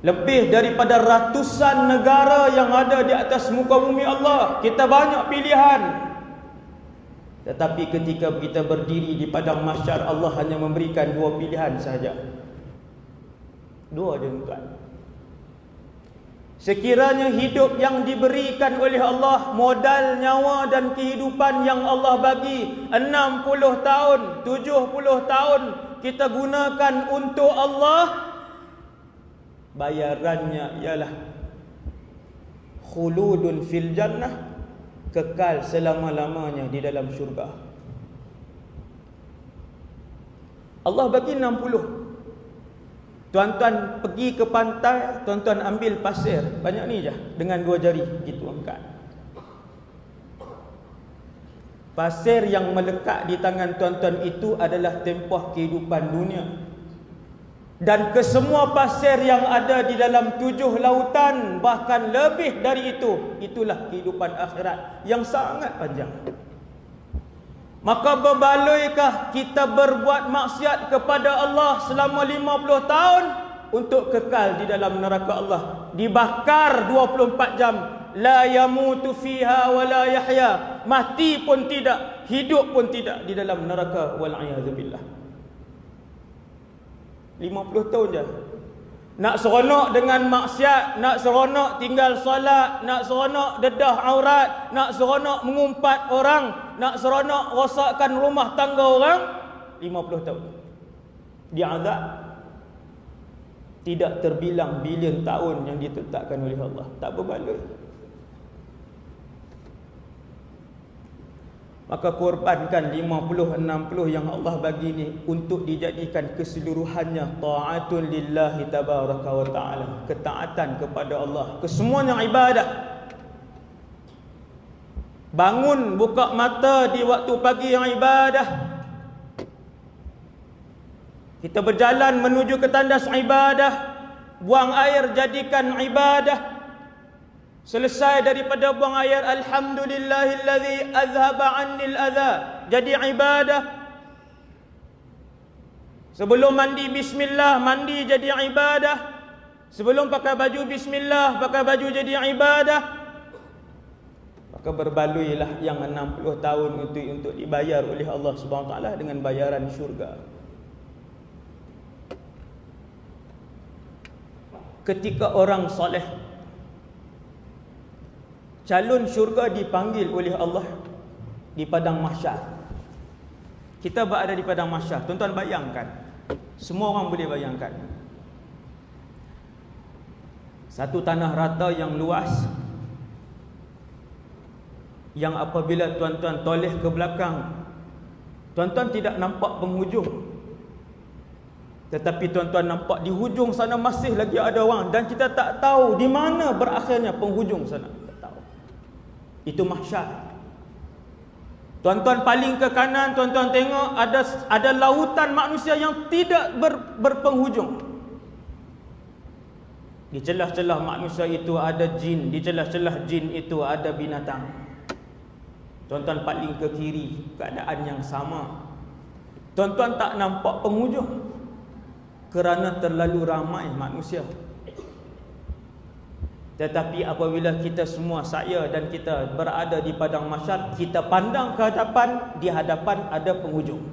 Lebih daripada ratusan negara yang ada di atas muka bumi Allah. Kita banyak pilihan. Tetapi ketika kita berdiri di padang mahsyar, Allah hanya memberikan dua pilihan sahaja. Dua je tuan. Sekiranya hidup yang diberikan oleh Allah, modal nyawa dan kehidupan yang Allah bagi 60 tahun, 70 tahun kita gunakan untuk Allah, bayarannya ialah khuludun fil jannah, kekal selama-lamanya di dalam syurga. Allah bagi 60. Tuan-tuan pergi ke pantai, tuan-tuan ambil pasir banyak ni je, dengan dua jari gitu angkat. Pasir yang melekat di tangan tuan-tuan itu adalah tempoh kehidupan dunia. Dan kesemua pasir yang ada di dalam 7 lautan, bahkan lebih dari itu, itulah kehidupan akhirat yang sangat panjang. Maka berbaloikah kita berbuat maksiat kepada Allah selama 50 tahun untuk kekal di dalam neraka Allah, dibakar 24 jam, la yamutu fiha wa la yahya, mati pun tidak, hidup pun tidak di dalam neraka, wal a'yadzubillah. 50 tahun je. Nak seronok dengan maksiat, nak seronok tinggal solat, nak seronok dedah aurat, nak seronok mengumpat orang, nak seronok rosakkan rumah tangga orang, 50 tahun. Diazab tidak terbilang bilion tahun yang ditetapkan oleh Allah. Tak berbaloi. Maka korbankan 50-60 yang Allah bagi ni untuk dijadikan keseluruhannya ta'atun lillahi tabaraka wa ta'ala, ketaatan kepada Allah, kesemuanya ibadah. Bangun, buka mata di waktu pagi yang ibadah. Kita berjalan menuju ke tandas ibadah, buang air jadikan ibadah. Selesai daripada buang air, alhamdulillahillazi azhaba 'annil adza, jadi ibadah. Sebelum mandi bismillah, mandi jadi ibadah. Sebelum pakai baju bismillah, pakai baju jadi ibadah. Maka berbaluilah yang 60 tahun untuk dibayar oleh Allah Subhanahu wa taala dengan bayaran syurga. Ketika orang soleh, calon syurga dipanggil oleh Allah di padang mahsyar. Kita berada di padang mahsyar. Tuan-tuan bayangkan, semua orang boleh bayangkan, satu tanah rata yang luas, yang apabila tuan-tuan toleh ke belakang, tuan-tuan tidak nampak penghujung. Tetapi tuan-tuan nampak di hujung sana masih lagi ada orang, dan kita tak tahu di mana berakhirnya penghujung sana. Itu mahsyar. Tuan-tuan paling ke kanan, tuan-tuan tengok ada lautan manusia yang tidak berpenghujung. Di celah-celah manusia itu ada jin, di celah-celah jin itu ada binatang. Tuan-tuan paling ke kiri, keadaan yang sama. Tuan-tuan tak nampak penghujung kerana terlalu ramai manusia. Tetapi apabila kita semua, saya dan kita berada di padang mahsyar, kita pandang ke hadapan, di hadapan ada penghujung.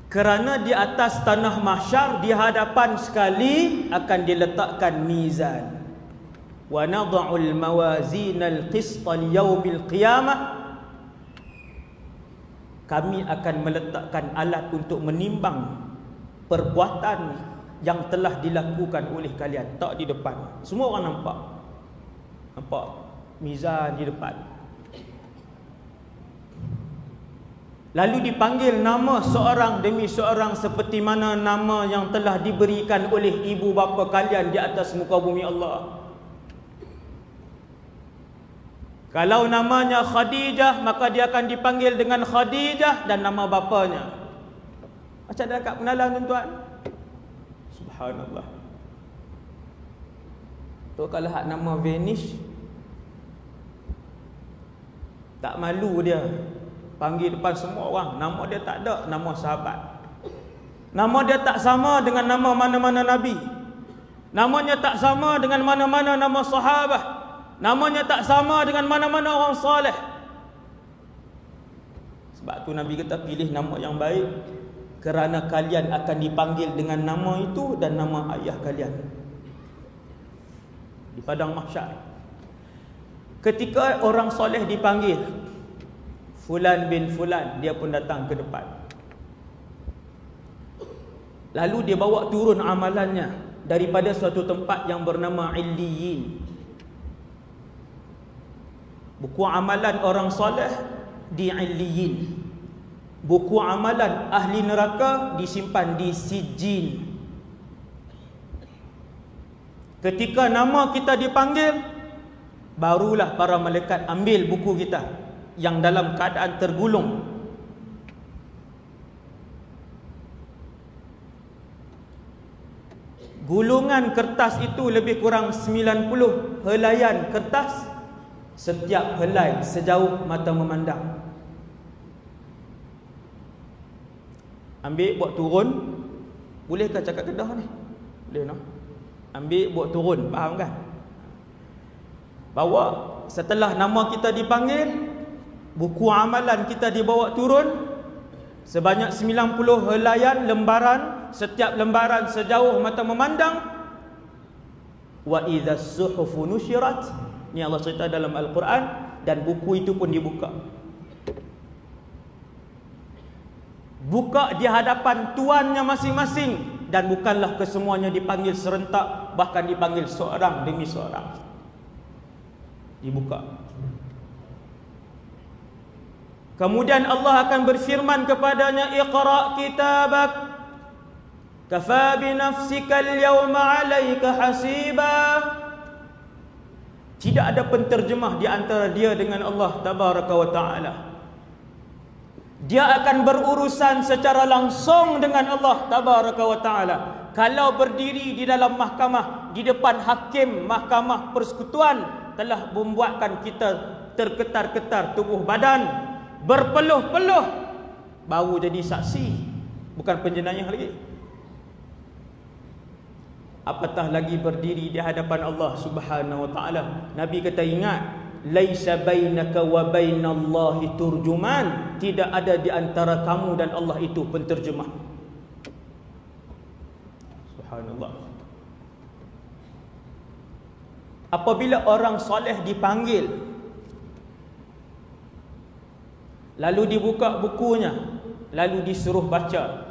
Kerana di atas tanah mahsyar, di hadapan sekali akan diletakkan mizan. Wa nadha'ul mawazinal qista liyaumil qiyamah. Kami akan meletakkan alat untuk menimbang perbuatan yang telah dilakukan oleh kalian. Tak di depan, semua orang nampak mizan di depan. Lalu dipanggil nama seorang demi seorang, seperti mana nama yang telah diberikan oleh ibu bapa kalian di atas muka bumi Allah. Kalau namanya Khadijah, maka dia akan dipanggil dengan Khadijah dan nama bapanya. Macam dah kat pengenalan tuan-tuan. Subhanallah. Tu kalau hak nama Vanish, tak malu dia panggil depan semua orang. Nama dia tak ada, nama sahabat. Nama dia tak sama dengan nama mana-mana Nabi. Namanya tak sama dengan mana-mana nama sahabat. Namanya tak sama dengan mana-mana orang soleh. Sebab tu Nabi kata pilih nama yang baik, kerana kalian akan dipanggil dengan nama itu dan nama ayah kalian di padang mahsyar. Ketika orang soleh dipanggil Fulan bin Fulan, dia pun datang ke depan. Lalu dia bawa turun amalannya daripada suatu tempat yang bernama Illiyin. Buku amalan orang soleh di Illiyin. Buku amalan ahli neraka disimpan di Sijjin. Ketika nama kita dipanggil, barulah para malaikat ambil buku kita yang dalam keadaan tergulung. Gulungan kertas itu lebih kurang 90 helaian kertas. Setiap helai sejauh mata memandang. Ambil, buat turun. Bolehkah cakap Kedah ni? Boleh no? Ambil, buat turun. Faham kan? Bawa, setelah nama kita dipanggil, buku amalan kita dibawa turun. Sebanyak 90 helaian lembaran. Setiap lembaran sejauh mata memandang. Wa idza suhufu nusyirat. Ini Allah cerita dalam Al-Quran. Dan buku itu pun dibuka. Buka di hadapan tuannya masing-masing. Dan bukanlah kesemuanya dipanggil serentak, bahkan dipanggil seorang demi seorang. Dibuka. Kemudian Allah akan berfirman kepadanya, Iqra' kitabak kafa bi nafsika al-yawma 'alaika hasiba. Tidak ada penterjemah di antara dia dengan Allah Tabaraka wa Ta'ala. Dia akan berurusan secara langsung dengan Allah Tabaraka wa Ta'ala. Kalau berdiri di dalam mahkamah, di depan hakim mahkamah persekutuan, telah membuatkan kita terketar-ketar tubuh badan, berpeluh-peluh, baru jadi saksi, bukan penjenayah lagi. Apatah lagi berdiri di hadapan Allah Subhanahu wa Ta'ala. Nabi kata, ingat, laisa bainaka wa bainallahi turjuman. Tidak ada di antara kamu dan Allah itu penterjemah. Subhanallah. Apabila orang soleh dipanggil, lalu dibuka bukunya, lalu disuruh baca,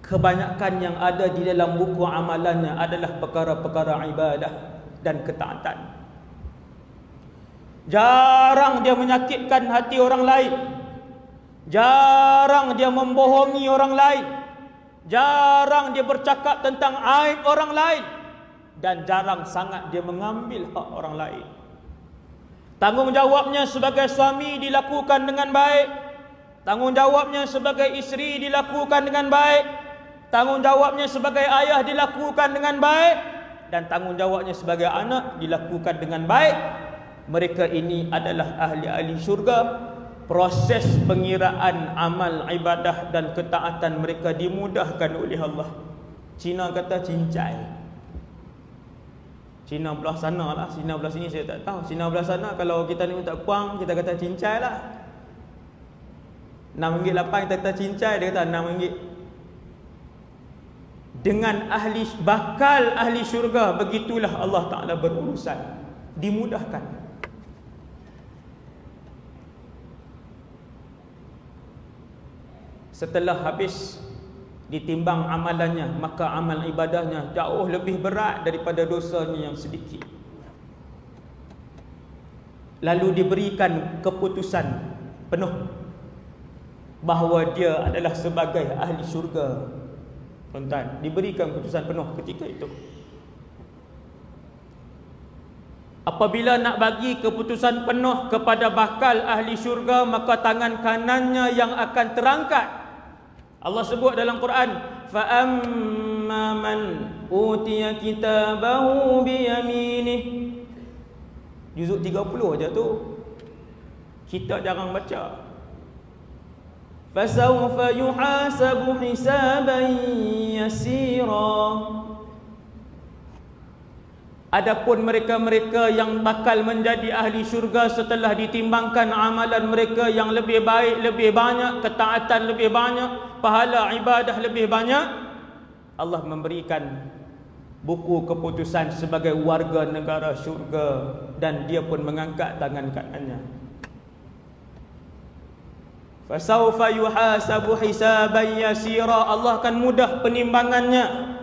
kebanyakan yang ada di dalam buku amalannya adalah perkara-perkara ibadah dan ketaatan. Jarang dia menyakitkan hati orang lain. Jarang dia membohongi orang lain. Jarang dia bercakap tentang aib orang lain. Dan jarang sangat dia mengambil hak orang lain. Tanggungjawabnya sebagai suami dilakukan dengan baik. Tanggungjawabnya sebagai isteri dilakukan dengan baik. Tanggungjawabnya sebagai ayah dilakukan dengan baik. Dan tanggungjawabnya sebagai anak dilakukan dengan baik. Mereka ini adalah ahli-ahli syurga. Proses pengiraan amal ibadah dan ketaatan mereka dimudahkan oleh Allah. Cina kata cincai. Cina belah sana lah, Cina belah sini saya tak tahu. Cina belah sana kalau kita ni minta kuang, kita kata cincai lah. RM6.8 kita kata cincai, dia kata RM6. Dengan ahli bakal ahli syurga, begitulah Allah Ta'ala berurusan. Dimudahkan. Setelah habis ditimbang amalannya, maka amal ibadahnya jauh lebih berat daripada dosanya yang sedikit. Lalu diberikan keputusan penuh bahawa dia adalah sebagai ahli syurga. Tuan-tuan, diberikan keputusan penuh ketika itu. Apabila nak bagi keputusan penuh kepada bakal ahli syurga, maka tangan kanannya yang akan terangkat. Allah sebut dalam Quran, fa amma man utiya kitabahu bi yaminih. Juzuk 30 aja tu. Kita jarang baca. Fasawfa yuhasabu hisaban yasira. Adapun mereka-mereka yang bakal menjadi ahli syurga setelah ditimbangkan amalan mereka yang lebih baik, lebih banyak, ketaatan lebih banyak, pahala ibadah lebih banyak, Allah memberikan buku keputusan sebagai warga negara syurga, dan dia pun mengangkat tangan kanannya. Fasawfa yuhasabu hisaban yasira. Allah akan mudah penimbangannya.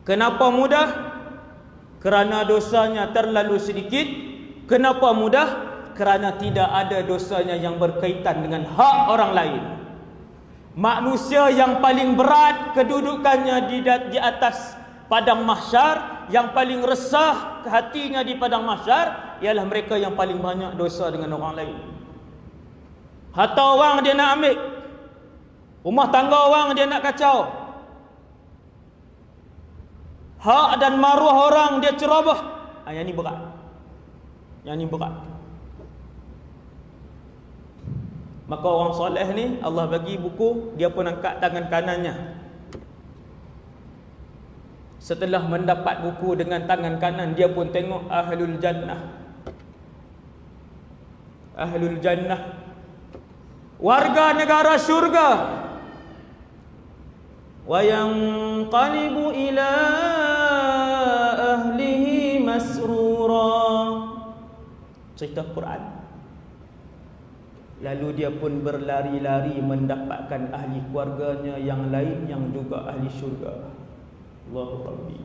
Kenapa mudah? Kerana dosanya terlalu sedikit. Kenapa mudah? Kerana tidak ada dosanya yang berkaitan dengan hak orang lain. Manusia yang paling berat kedudukannya di atas padang mahsyar, yang paling resah hatinya di padang mahsyar, ialah mereka yang paling banyak dosa dengan orang lain. Harta orang dia nak ambil, rumah tangga orang dia nak kacau, hak dan maruah orang dia ceroboh. Yang ni berat. Yang ni berat. Maka orang soleh ni Allah bagi buku, dia pun angkat tangan kanannya. Setelah mendapat buku dengan tangan kanan, dia pun tengok ahlul jannah. Ahlul jannah, warga negara syurga. Wa yanqalibu ila ahlihi masrura. Cerita Quran. Lalu dia pun berlari-lari mendapatkan ahli keluarganya yang lain yang juga ahli syurga. Allahu Rabbi.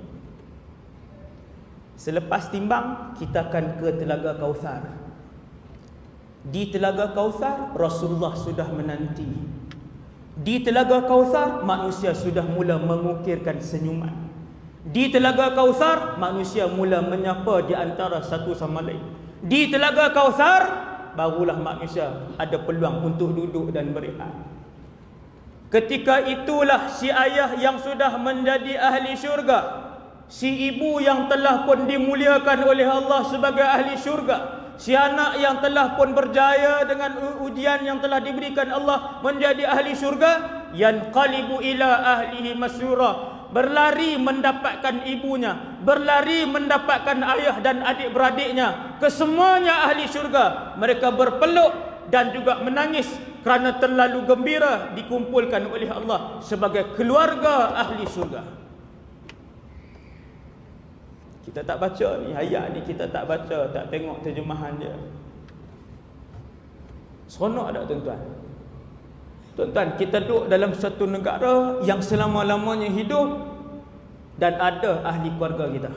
Selepas timbang, kita akan ke Telaga Kautsar. Di Telaga Kautsar, Rasulullah sudah menanti. Di Telaga Kautsar, manusia sudah mula mengukirkan senyuman. Di Telaga Kautsar, manusia mula menyapa di antara satu sama lain. Di Telaga Kautsar, barulah manusia ada peluang untuk duduk dan berehat. Ketika itulah si ayah yang sudah menjadi ahli syurga, si ibu yang telah pun dimuliakan oleh Allah sebagai ahli syurga, si anak yang telah pun berjaya dengan ujian yang telah diberikan Allah menjadi ahli syurga, yanqalibu ila ahlihi masrura, berlari mendapatkan ibunya, berlari mendapatkan ayah dan adik-beradiknya, kesemuanya ahli syurga. Mereka berpeluk dan juga menangis kerana terlalu gembira dikumpulkan oleh Allah sebagai keluarga ahli syurga. Kita tak baca ni, ayat ni kita tak baca, tak tengok terjemahan dia. Seronok tak tuan-tuan? Tuan-tuan, kita duduk dalam satu negara yang selama-lamanya hidup dan ada ahli keluarga kita.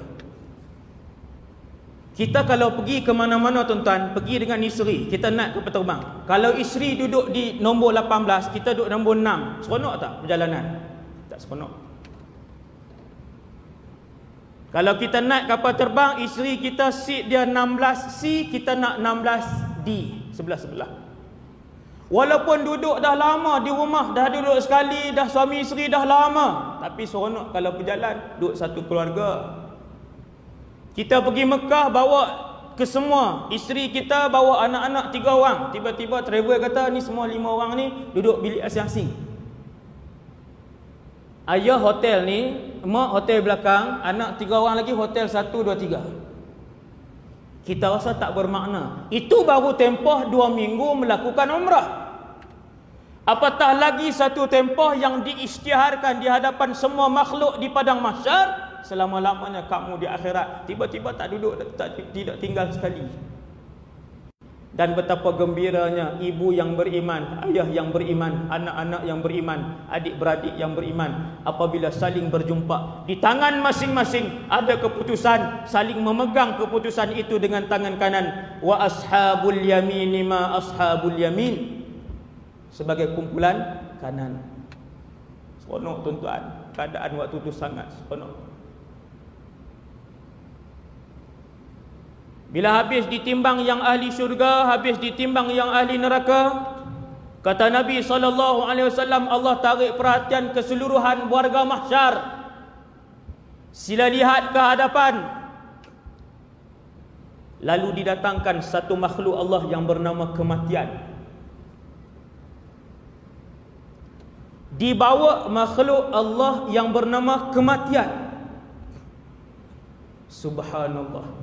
Kita kalau pergi ke mana-mana tuan-tuan, pergi dengan isteri, kita naik kapal terbang. Kalau isteri duduk di nombor 18, kita duduk nombor 6. Seronok tak perjalanan? Tak seronok. Kalau kita naik kapal terbang, isteri kita seat dia 16C, kita nak 16D, sebelah-sebelah. Walaupun duduk dah lama di rumah, dah duduk sekali, dah suami isteri dah lama, tapi seronok kalau berjalan, duduk satu keluarga. Kita pergi Mekah, bawa ke semua, isteri kita bawa anak-anak 3 orang. Tiba-tiba travel kata, ni semua 5 orang ni duduk bilik asing-asing. Ayah hotel ni, mak hotel belakang, anak 3 orang lagi hotel 1, 2, 3. Kita rasa tak bermakna. Itu baru tempoh 2 minggu melakukan umrah. Apatah lagi satu tempoh yang diisytiharkan di hadapan semua makhluk di padang mahsyar, selama-lamanya kamu di akhirat. Tiba-tiba tak duduk, tidak tinggal sekali. Dan betapa gembiranya ibu yang beriman, ayah yang beriman, anak-anak yang beriman, adik-beradik yang beriman, apabila saling berjumpa, di tangan masing-masing ada keputusan, saling memegang keputusan itu dengan tangan kanan. Wa ashabul yamin ma ashabul yamin, sebagai kumpulan kanan. Seronok tuan-tuan, keadaan waktu itu sangat seronok. Bila habis ditimbang yang ahli syurga, habis ditimbang yang ahli neraka, kata Nabi SAW, Allah tarik perhatian keseluruhan warga mahsyar. Sila lihat ke hadapan. Lalu didatangkan satu makhluk Allah yang bernama kematian. Dibawa makhluk Allah yang bernama kematian. Subhanallah.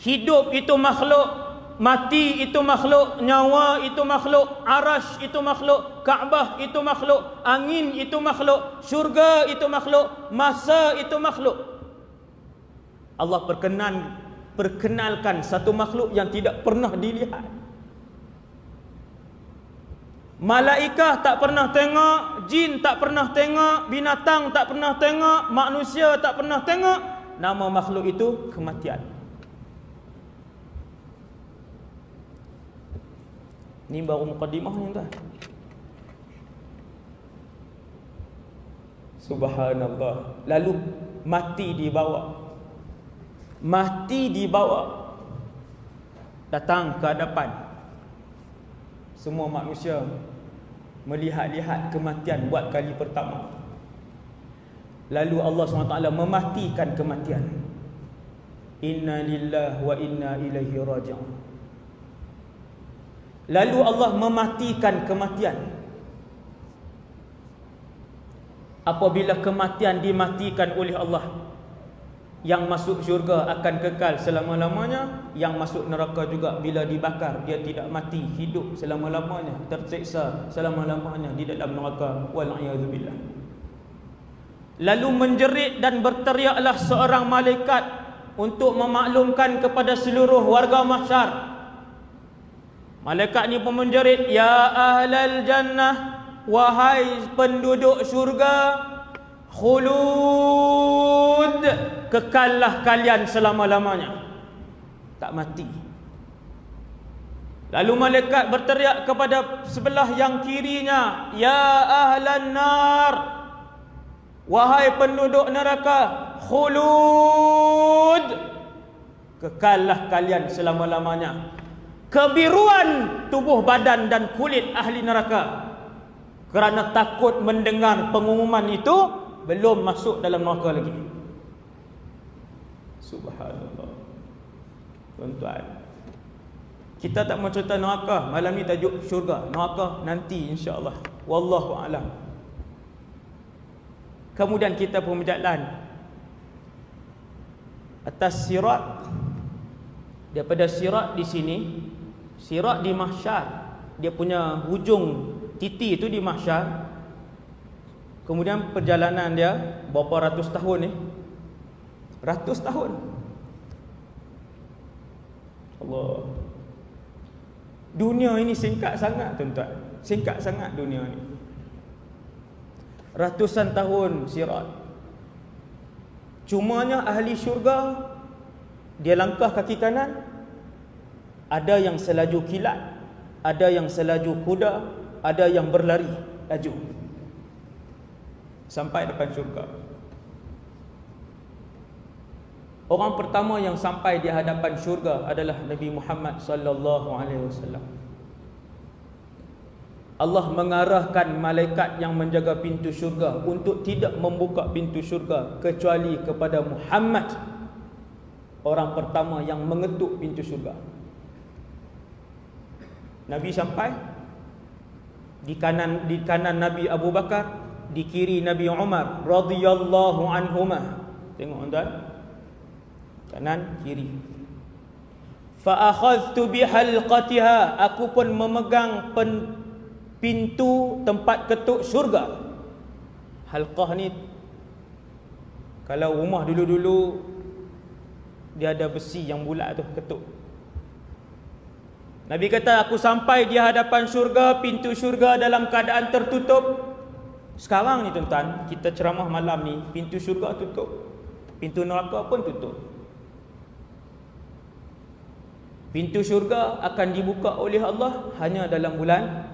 Hidup itu makhluk, mati itu makhluk, nyawa itu makhluk, arash itu makhluk, Kaabah itu makhluk, angin itu makhluk, syurga itu makhluk, masa itu makhluk. Allah perkenalkan satu makhluk yang tidak pernah dilihat. Malaikat tak pernah tengok, jin tak pernah tengok, binatang tak pernah tengok, manusia tak pernah tengok. Nama makhluk itu kematian. Ini baru mukadimah ni tuan. Subhanallah. Lalu mati dibawa. Mati dibawa. Datang ke hadapan semua manusia, melihat-lihat kematian buat kali pertama. Lalu Allah SWT mematikan kematian. Inna lillahi wa inna ilaihi raji'un. Lalu Allah mematikan kematian. Apabila kematian dimatikan oleh Allah, yang masuk syurga akan kekal selama-lamanya, yang masuk neraka juga bila dibakar dia tidak mati, hidup selama-lamanya, tersiksa selama-lamanya di dalam neraka. Wal'iyadzubillah. Lalu menjerit dan berteriaklah seorang malaikat untuk memaklumkan kepada seluruh warga mahsyar. Malaikat ni pun menjerit, ya ahlal jannah, wahai penduduk syurga, khulud, kekallah kalian selama-lamanya, tak mati. Lalu malaikat berteriak kepada sebelah yang kirinya, ya ahlan nar, wahai penduduk neraka, khulud, kekallah kalian selama-lamanya. Kebiruan tubuh badan dan kulit ahli neraka kerana takut mendengar pengumuman itu, belum masuk dalam neraka lagi. Subhanallah. Tuan-tuan, kita tak mau cerita neraka. Malam ni tajuk syurga. Neraka nanti insya-Allah. Wallahu a'lam. Kemudian kita pun berjalan atas sirat. Daripada sirat di sini, sirat di mahsyar, dia punya hujung titi itu di mahsyar. Kemudian perjalanan dia berapa ratus tahun ni? Ratus tahun. Allah. Dunia ini singkat sangat tuan-tuan. Singkat sangat dunia ni. Ratusan tahun sirat. Cumanya ahli syurga, dia langkah kaki kanan, ada yang selaju kilat, ada yang selaju kuda, ada yang berlari laju sampai depan syurga. Orang pertama yang sampai di hadapan syurga adalah Nabi Muhammad sallallahu alaihi wasallam. Allah mengarahkan malaikat yang menjaga pintu syurga untuk tidak membuka pintu syurga kecuali kepada Muhammad, orang pertama yang mengetuk pintu syurga. Nabi sampai di kanan Nabi Abu Bakar, di kiri Nabi Umar radhiyallahu anhuma. Tengok tuan, kanan kiri. Fa akhadhtu bihalqatiha, aku pun memegang pintu tempat ketuk syurga. Halqah ni, kalau rumah dulu-dulu dia ada besi yang bulat tu ketuk. Nabi kata, aku sampai di hadapan syurga, pintu syurga dalam keadaan tertutup. Sekarang ni tuan-tuan, kita ceramah malam ni, pintu syurga tutup, pintu neraka pun tutup. Pintu syurga akan dibuka oleh Allah hanya dalam bulan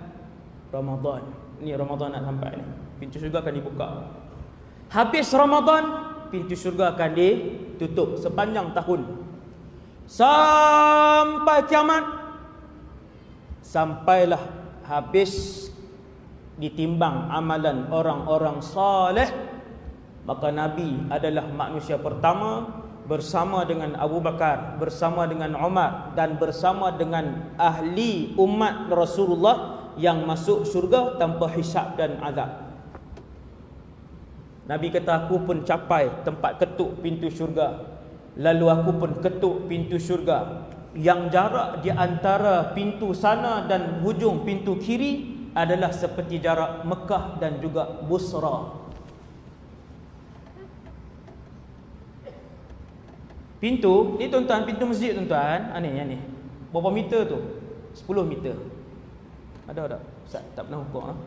Ramadan. Ni Ramadan nak sampai ni, pintu syurga akan dibuka. Habis Ramadan, pintu syurga akan ditutup sepanjang tahun. sampai kiamat, sampailah habis ditimbang amalan orang-orang saleh. Maka Nabi adalah manusia pertama bersama dengan Abu Bakar, bersama dengan Umar, dan bersama dengan ahli umat Rasulullah yang masuk syurga tanpa hisab dan azab. Nabi kata, aku pun capai tempat ketuk pintu syurga, lalu aku pun ketuk pintu syurga. Yang jarak di antara pintu sana dan hujung pintu kiri adalah seperti jarak Mekah dan juga Busra. Pintu ni tuan-tuan, pintu masjid tuan-tuan, ni berapa meter tu? 10 meter. Ada? Ustaz tak pernah ukur lah.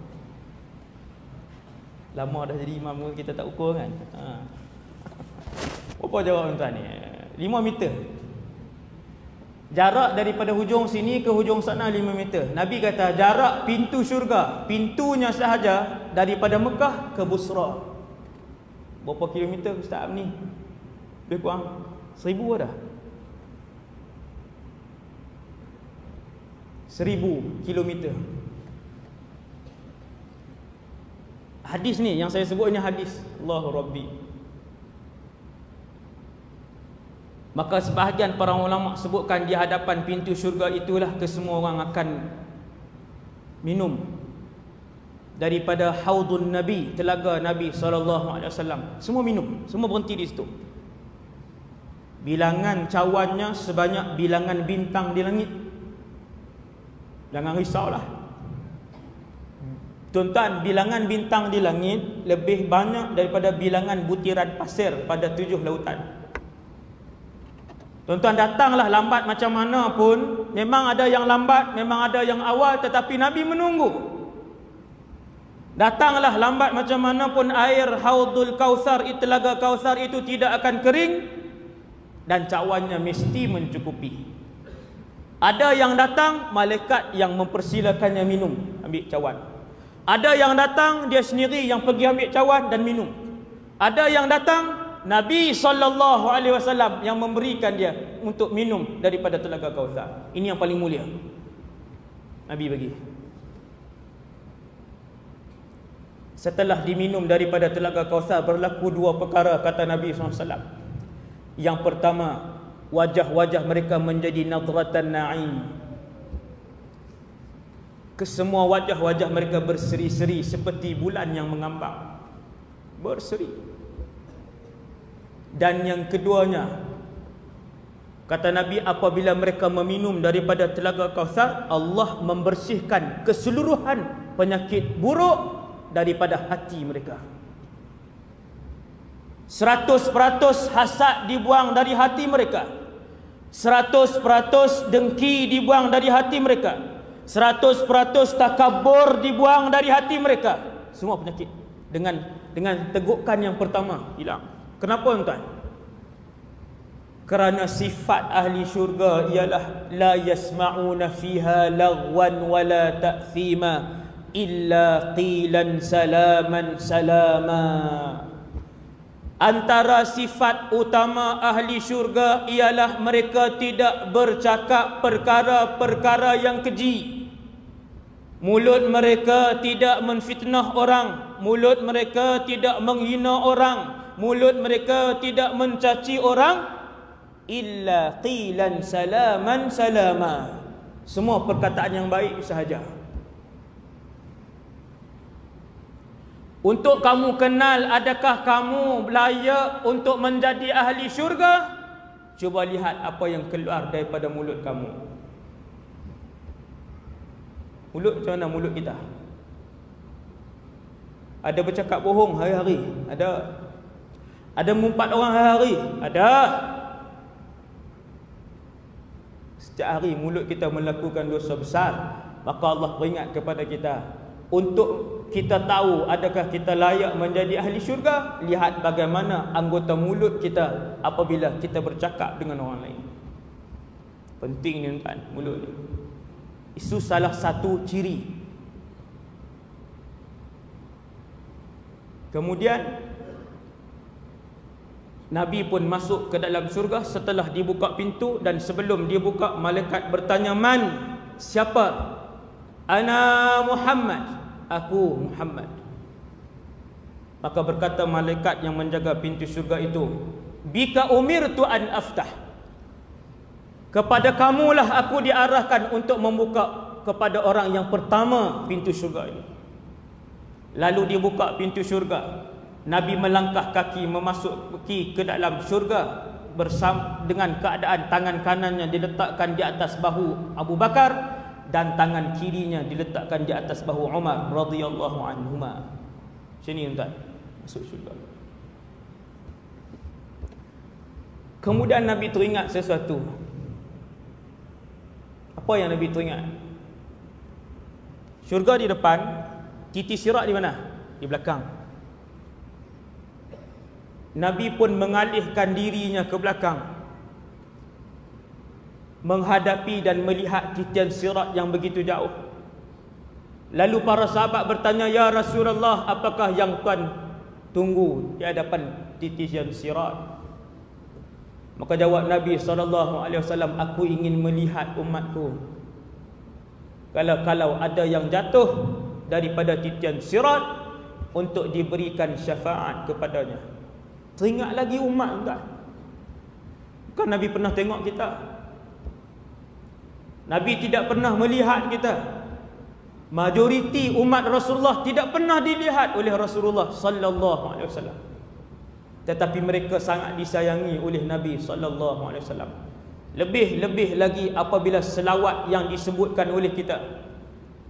Lama dah jadi imam, kita tak ukur kan. Berapa jawab tuan-tuan ni? 5 meter. Jarak daripada hujung sini ke hujung sana 5 meter. Nabi kata jarak pintu syurga, pintunya sahaja daripada Mekah ke Busra, berapa kilometer Ustaz ni? Lebih kurang 1000 dah. 1000 kilometer. Hadis ni yang saya sebut ni hadis. Allahu Rabbi. Maka sebahagian para ulama sebutkan di hadapan pintu syurga itulah kesemua orang akan minum daripada haudun Nabi, telaga Nabi SAW. Semua minum, semua berhenti di situ. Bilangan cawannya sebanyak bilangan bintang di langit. Jangan risaulah tuan-tuan, bilangan bintang di langit lebih banyak daripada bilangan butiran pasir pada 7 lautan. Tuan-tuan, datanglah lambat macam mana pun, memang ada yang lambat, memang ada yang awal, tetapi Nabi menunggu. Datanglah lambat macam mana pun, air Haudul Kautsar, telaga Kautsar itu tidak akan kering dan cawannya mesti mencukupi. Ada yang datang, malaikat yang mempersilakannya minum, ambil cawan. Ada yang datang, dia sendiri yang pergi ambil cawan dan minum. Ada yang datang, Nabi SAW yang memberikan dia untuk minum daripada telaga Kautsar. Ini yang paling mulia, Nabi bagi. Setelah diminum daripada telaga Kautsar, berlaku 2 perkara, kata Nabi SAW. Yang pertama, wajah-wajah mereka menjadi nadratan na'im. Kesemua wajah-wajah mereka berseri-seri seperti bulan yang mengambang, berseri. Dan yang keduanya, kata Nabi, apabila mereka meminum daripada telaga Kautsar, Allah membersihkan keseluruhan penyakit buruk daripada hati mereka. 100% hasad dibuang dari hati mereka, 100% dengki dibuang dari hati mereka, 100% takabur dibuang dari hati mereka. Semua penyakit dengan tegukan yang pertama hilang. Kenapa tuan? Kerana sifat ahli syurga ialah la yasma'una fiha lagwan wala ta'thima illa qilan salaman salama. Antara sifat utama ahli syurga ialah mereka tidak bercakap perkara-perkara yang keji. Mulut mereka tidak menfitnah orang, mulut mereka tidak menghina orang, mulut mereka tidak mencaci orang, illa qilan salaman salama. Semua perkataan yang baik sahaja. Untuk kamu kenal adakah kamu layak untuk menjadi ahli syurga, cuba lihat apa yang keluar daripada mulut kamu. Mulut macam mana mulut kita? Ada bercakap bohong hari-hari? Ada mengumpat orang hari-hari? Ada. Setiap hari mulut kita melakukan dosa besar, maka Allah peringat kepada kita. Untuk kita tahu adakah kita layak menjadi ahli syurga, lihat bagaimana anggota mulut kita apabila kita bercakap dengan orang lain. Penting ni tuan, mulut ni. Itu salah satu ciri. Kemudian Nabi pun masuk ke dalam syurga setelah dibuka pintu, dan sebelum dia buka, malaikat bertanya, "Man?" Siapa? "Ana Muhammad." Aku Muhammad. Maka berkata malaikat yang menjaga pintu syurga itu, "Bika umirtu an aftah." Kepada kamulah aku diarahkan untuk membuka kepada orang yang pertama pintu syurga ini. Lalu dibuka pintu syurga. Nabi melangkah kaki memasuki ke dalam syurga bersama dengan keadaan tangan kanannya diletakkan di atas bahu Abu Bakar dan tangan kirinya diletakkan di atas bahu Umar radhiyallahu anhuma. Sini tuan, masuk syurga. Kemudian Nabi teringat sesuatu. Apa yang Nabi teringat? Syurga di depan, titi sirat di mana? Di belakang. Nabi pun mengalihkan dirinya ke belakang, menghadapi dan melihat titian sirat yang begitu jauh. Lalu para sahabat bertanya, "Ya Rasulullah, apakah yang tuan tunggu di hadapan titian sirat?" Maka jawab Nabi SAW, "Aku ingin melihat umatku. Kalau ada yang jatuh daripada titian sirat untuk diberikan syafaat kepadanya." Teringat lagi umat tak? Bukan Nabi pernah tengok kita. Nabi tidak pernah melihat kita. Majoriti umat Rasulullah tidak pernah dilihat oleh Rasulullah sallallahu alaihi wasallam. Tetapi mereka sangat disayangi oleh Nabi sallallahu alaihi wasallam. Lebih-lebih lagi apabila selawat yang disebutkan oleh kita.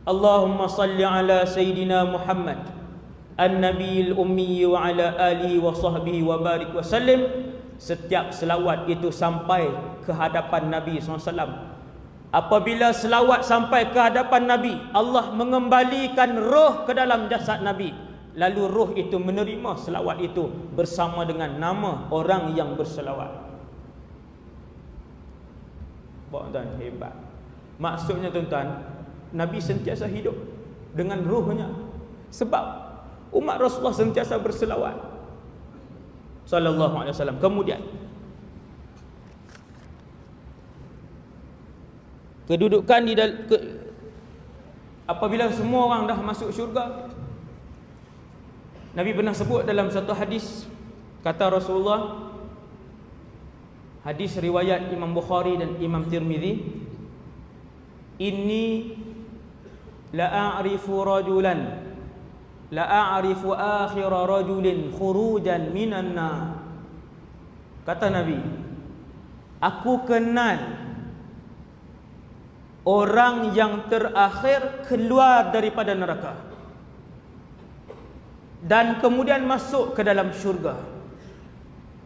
Allahumma salli ala Sayyidina Muhammad An-Nabiyil Ummi wa ala alihi wa sahbihi wa barik wa sallim. Setiap selawat itu sampai ke hadapan Nabi SAW. Apabila selawat sampai ke hadapan Nabi, Allah mengembalikan roh ke dalam jasad Nabi. Lalu roh itu menerima selawat itu bersama dengan nama orang yang berselawat. Tuan, hebat. Maksudnya tuan-tuan, Nabi sentiasa hidup dengan rohnya. Sebab umat Rasulullah sentiasa berselawat sallallahu alaihi wasallam. Kemudian kedudukan di apabila semua orang dah masuk syurga, Nabi pernah sebut dalam satu hadis, kata Rasulullah, hadis riwayat Imam Bukhari dan Imam Tirmizi, "Inni la a'rifu rajulan la a'rifu akhira rajulin khurujan minan nar." Kata Nabi, aku kenal orang yang terakhir keluar daripada neraka dan kemudian masuk ke dalam syurga.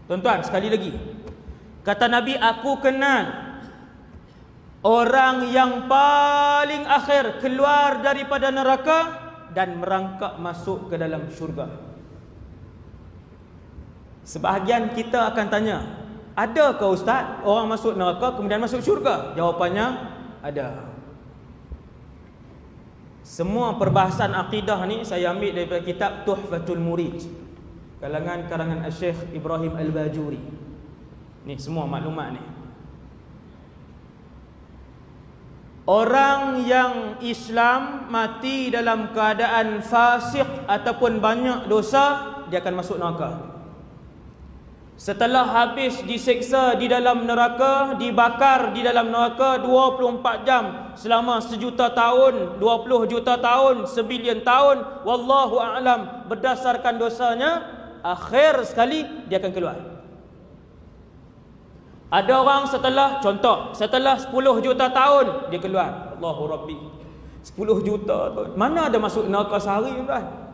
Tuan-tuan, sekali lagi, kata Nabi, aku kenal orang yang paling akhir keluar daripada neraka dan merangkak masuk ke dalam syurga. Sebahagian kita akan tanya, adakah Ustaz orang masuk neraka kemudian masuk syurga? Jawapannya, ada. Semua perbahasan akidah ni saya ambil daripada kitab Tuhfatul Murid, karangan Syekh Ibrahim Al-Bajuri. Ni semua maklumat ni. Orang yang Islam mati dalam keadaan fasik ataupun banyak dosa, dia akan masuk neraka. Setelah habis diseksa di dalam neraka, dibakar di dalam neraka 24 jam selama 1 juta tahun, 20 juta tahun, 1 bilion tahun, wallahu a'lam, berdasarkan dosanya, akhir sekali dia akan keluar. Ada orang setelah 10 juta tahun dia keluar. Allahu Rabbi, 10 juta tahun, mana ada masuk neraka sehari tuan?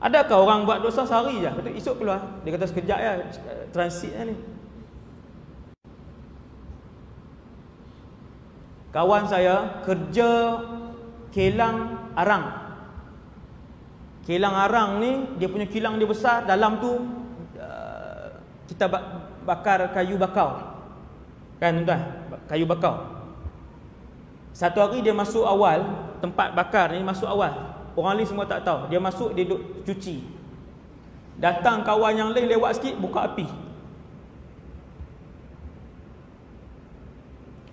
Adakah orang buat dosa sehari je, kata esok keluar? Dia kata sekejap ya, transitnya ni. Kawan saya kerja kilang arang. Kilang arang ni, dia punya kilang dia besar, dalam tu kita bakar kayu bakau, kan tuan, kayu bakau. Satu hari dia masuk awal, tempat bakar ni masuk awal, orang lain semua tak tahu. Dia masuk, dia duduk cuci. Datang kawan yang lain lewat sikit, buka api.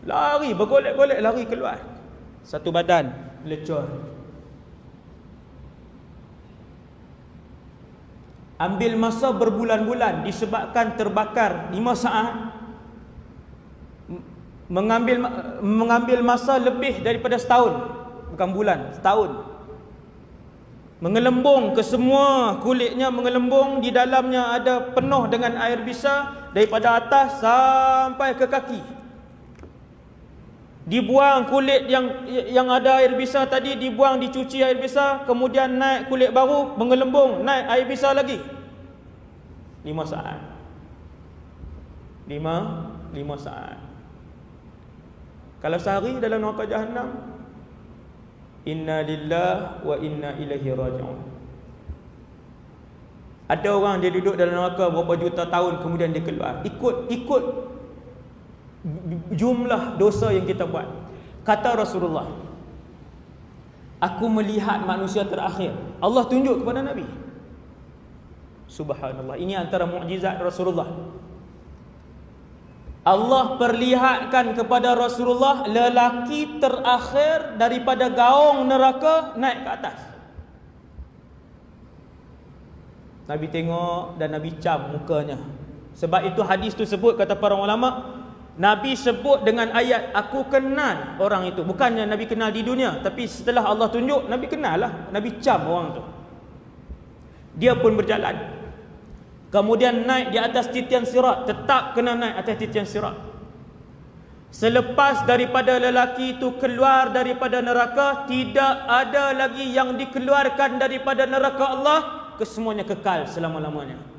Lari, bergolek-golek, lari keluar. Satu badan lecur. Ambil masa berbulan-bulan disebabkan terbakar 5 saat. Mengambil masa lebih daripada setahun. Bukan bulan, setahun. Mengelembung ke semua kulitnya, mengelembung, di dalamnya ada penuh dengan air bisa daripada atas sampai ke kaki. Dibuang kulit yang ada air bisa tadi, dibuang, dicuci air bisa, kemudian naik kulit baru, mengelembung, naik air bisa lagi. 5 saat. 5 saat. Kalau sehari dalam neraka Jahannam, inna lillahi wa inna ilaihi raji'un. Ada orang dia duduk dalam neraka berapa juta tahun, kemudian dia keluar. Ikut jumlah dosa yang kita buat. Kata Rasulullah, aku melihat manusia terakhir. Allah tunjuk kepada Nabi. Subhanallah, ini antara mukjizat Rasulullah. Allah perlihatkan kepada Rasulullah lelaki terakhir daripada gaung neraka naik ke atas. Nabi tengok dan Nabi cam mukanya. Sebab itu hadis tu sebut, kata para ulama, Nabi sebut dengan ayat, aku kenal orang itu. Bukannya Nabi kenal di dunia, tapi setelah Allah tunjuk, Nabi kenal lah. Nabi cam orang tu. Dia pun berjalan, kemudian naik di atas titian sirat. Tetap kena naik atas titian sirat. Selepas daripada lelaki itu keluar daripada neraka, tidak ada lagi yang dikeluarkan daripada neraka Allah, kesemuanya kekal selama-lamanya.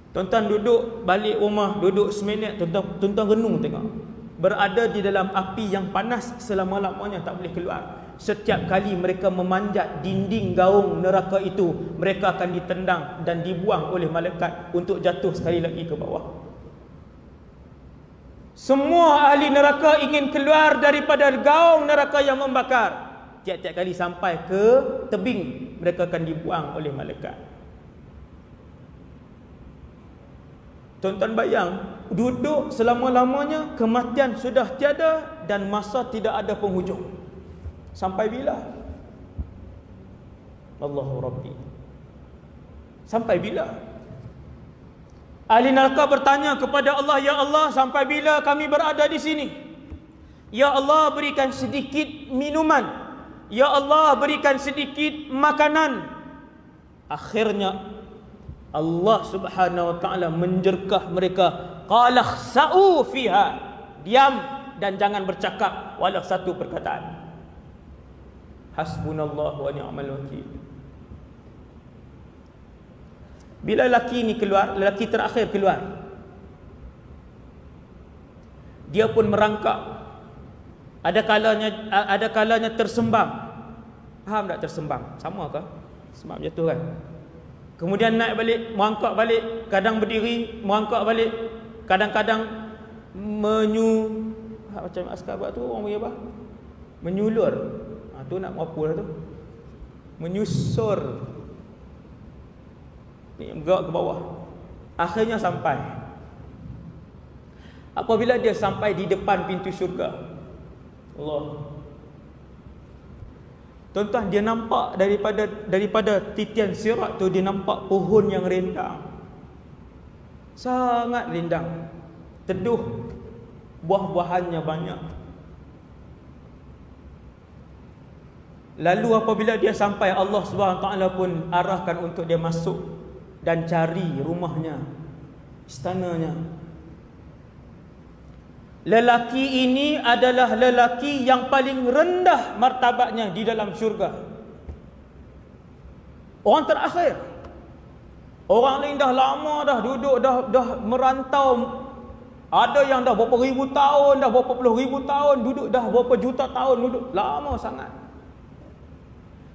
Tuan-tuan duduk balik rumah, duduk seminit, tuan-tuan renung tengok. Berada di dalam api yang panas selama-lamanya, tak boleh keluar. Setiap kali mereka memanjat dinding gaung neraka itu, mereka akan ditendang dan dibuang oleh malaikat untuk jatuh sekali lagi ke bawah. Semua ahli neraka ingin keluar daripada gaung neraka yang membakar. Tiap-tiap kali sampai ke tebing, mereka akan dibuang oleh malaikat. Tuan-tuan bayang, duduk selama-lamanya, kematian sudah tiada dan masa tidak ada penghujung. Sampai bila? Allahu Rabbi. Sampai bila? Ahli neraka bertanya kepada Allah, ya Allah, sampai bila kami berada di sini? Ya Allah, berikan sedikit minuman. Ya Allah, berikan sedikit makanan. Akhirnya Allah Subhanahu wa taala menjerkah mereka, qala khsa'u fiha. Diam dan jangan bercakap walau satu perkataan. Hasbunallahu wa ni'mal wakil. Bila lelaki ini keluar, lelaki terakhir keluar, dia pun merangkak. Ada kalanya tersembam. Faham tak tersembam? Sama ke? Sembam jatuh kan? Kemudian naik balik, merangkak balik, kadang berdiri, merangkak balik, kadang-kadang macam askar buat tu, orang panggil apa? Menyulur. Tu nak apa dah tu? Menyusur. Ni gerak ke bawah. Akhirnya sampai. Apabila dia sampai di depan pintu syurga, Allah, tuan-tuan, dia nampak daripada titian sirat tu, dia nampak pohon yang rindang. Sangat rindang. Teduh, buah-buahannya banyak. Lalu apabila dia sampai, Allah SWT pun arahkan untuk dia masuk dan cari rumahnya, istananya. Lelaki ini adalah lelaki yang paling rendah martabatnya di dalam syurga. Orang terakhir. Orang lain dah lama dah duduk, dah merantau. Ada yang dah berapa ribu tahun, dah berapa puluh ribu tahun duduk, dah berapa juta tahun duduk. Lama sangat.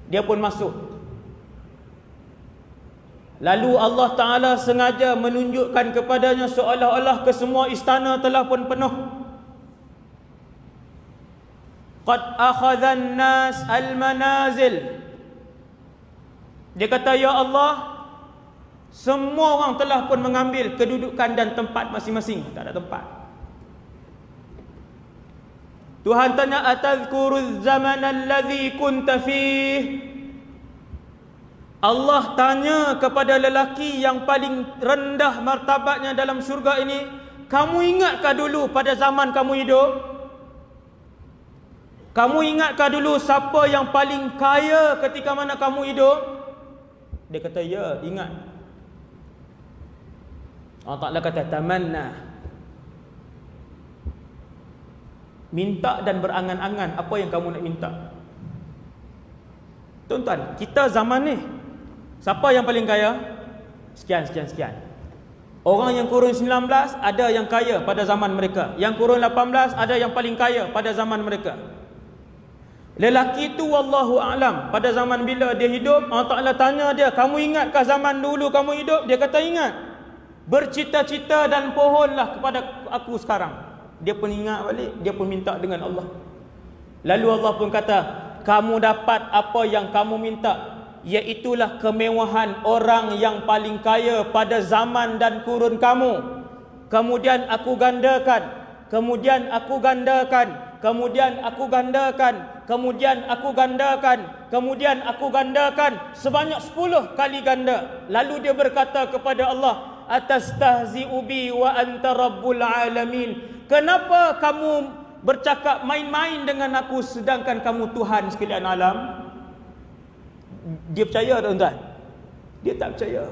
Dia pun masuk. Lalu Allah Ta'ala sengaja menunjukkan kepadanya seolah-olah kesemua istana telah pun penuh. Qad akhadhan nas al-manazil. Dia kata, ya Allah, Semua orang telah pun mengambil kedudukan dan tempat masing-masing. Tak ada tempat. Tuhan tanya, atadhkuruz zaman alladhi kunta fih. Allah tanya kepada lelaki yang paling rendah martabatnya dalam syurga ini, kamu ingatkah dulu pada zaman kamu hidup? Kamu ingatkah dulu siapa yang paling kaya ketika mana kamu hidup? Dia kata, ya, ingat. Allah Ta'ala kata, tamanna. Minta dan berangan-angan apa yang kamu nak minta. Tuan-tuan, kita zaman ni, siapa yang paling kaya? Sekian. Orang yang kurun 19 ada yang kaya pada zaman mereka. Yang kurun 18 ada yang paling kaya pada zaman mereka. Lelaki itu wallahu a'lam, pada zaman bila dia hidup, Allah Ta'ala tanya dia, kamu ingatkah zaman dulu kamu hidup? Dia kata ingat. Bercita-cita dan pohonlah kepada aku sekarang. Dia pun ingat balik, dia pun minta dengan Allah. Lalu Allah pun kata, kamu dapat apa yang kamu minta, iaitulah kemewahan orang yang paling kaya pada zaman dan kurun kamu. Kemudian aku gandakan, kemudian aku gandakan, kemudian aku gandakan, kemudian aku gandakan, kemudian aku gandakan, sebanyak 10 kali ganda. Lalu dia berkata kepada Allah, atastahzi'u bi wa anta rabbul alamin. Kenapa kamu bercakap main-main dengan aku sedangkan kamu Tuhan sekalian alam? Dia percaya, tuan-tuan? Dia tak percaya.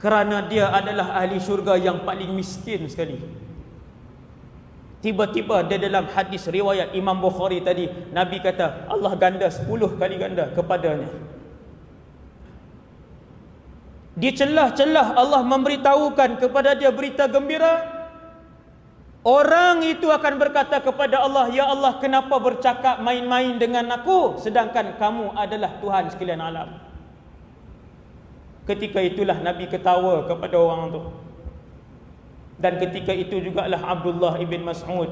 Kerana dia adalah ahli syurga yang paling miskin sekali. Tiba-tiba dia dalam hadis riwayat Imam Bukhari tadi, Nabi kata Allah ganda 10 kali ganda kepadanya. Di celah-celah Allah memberitahukan kepada dia berita gembira. Orang itu akan berkata kepada Allah, ya Allah, kenapa bercakap main-main dengan aku sedangkan kamu adalah Tuhan sekalian alam? Ketika itulah Nabi ketawa kepada orang itu. Dan ketika itu jugalah Abdullah ibn Mas'ud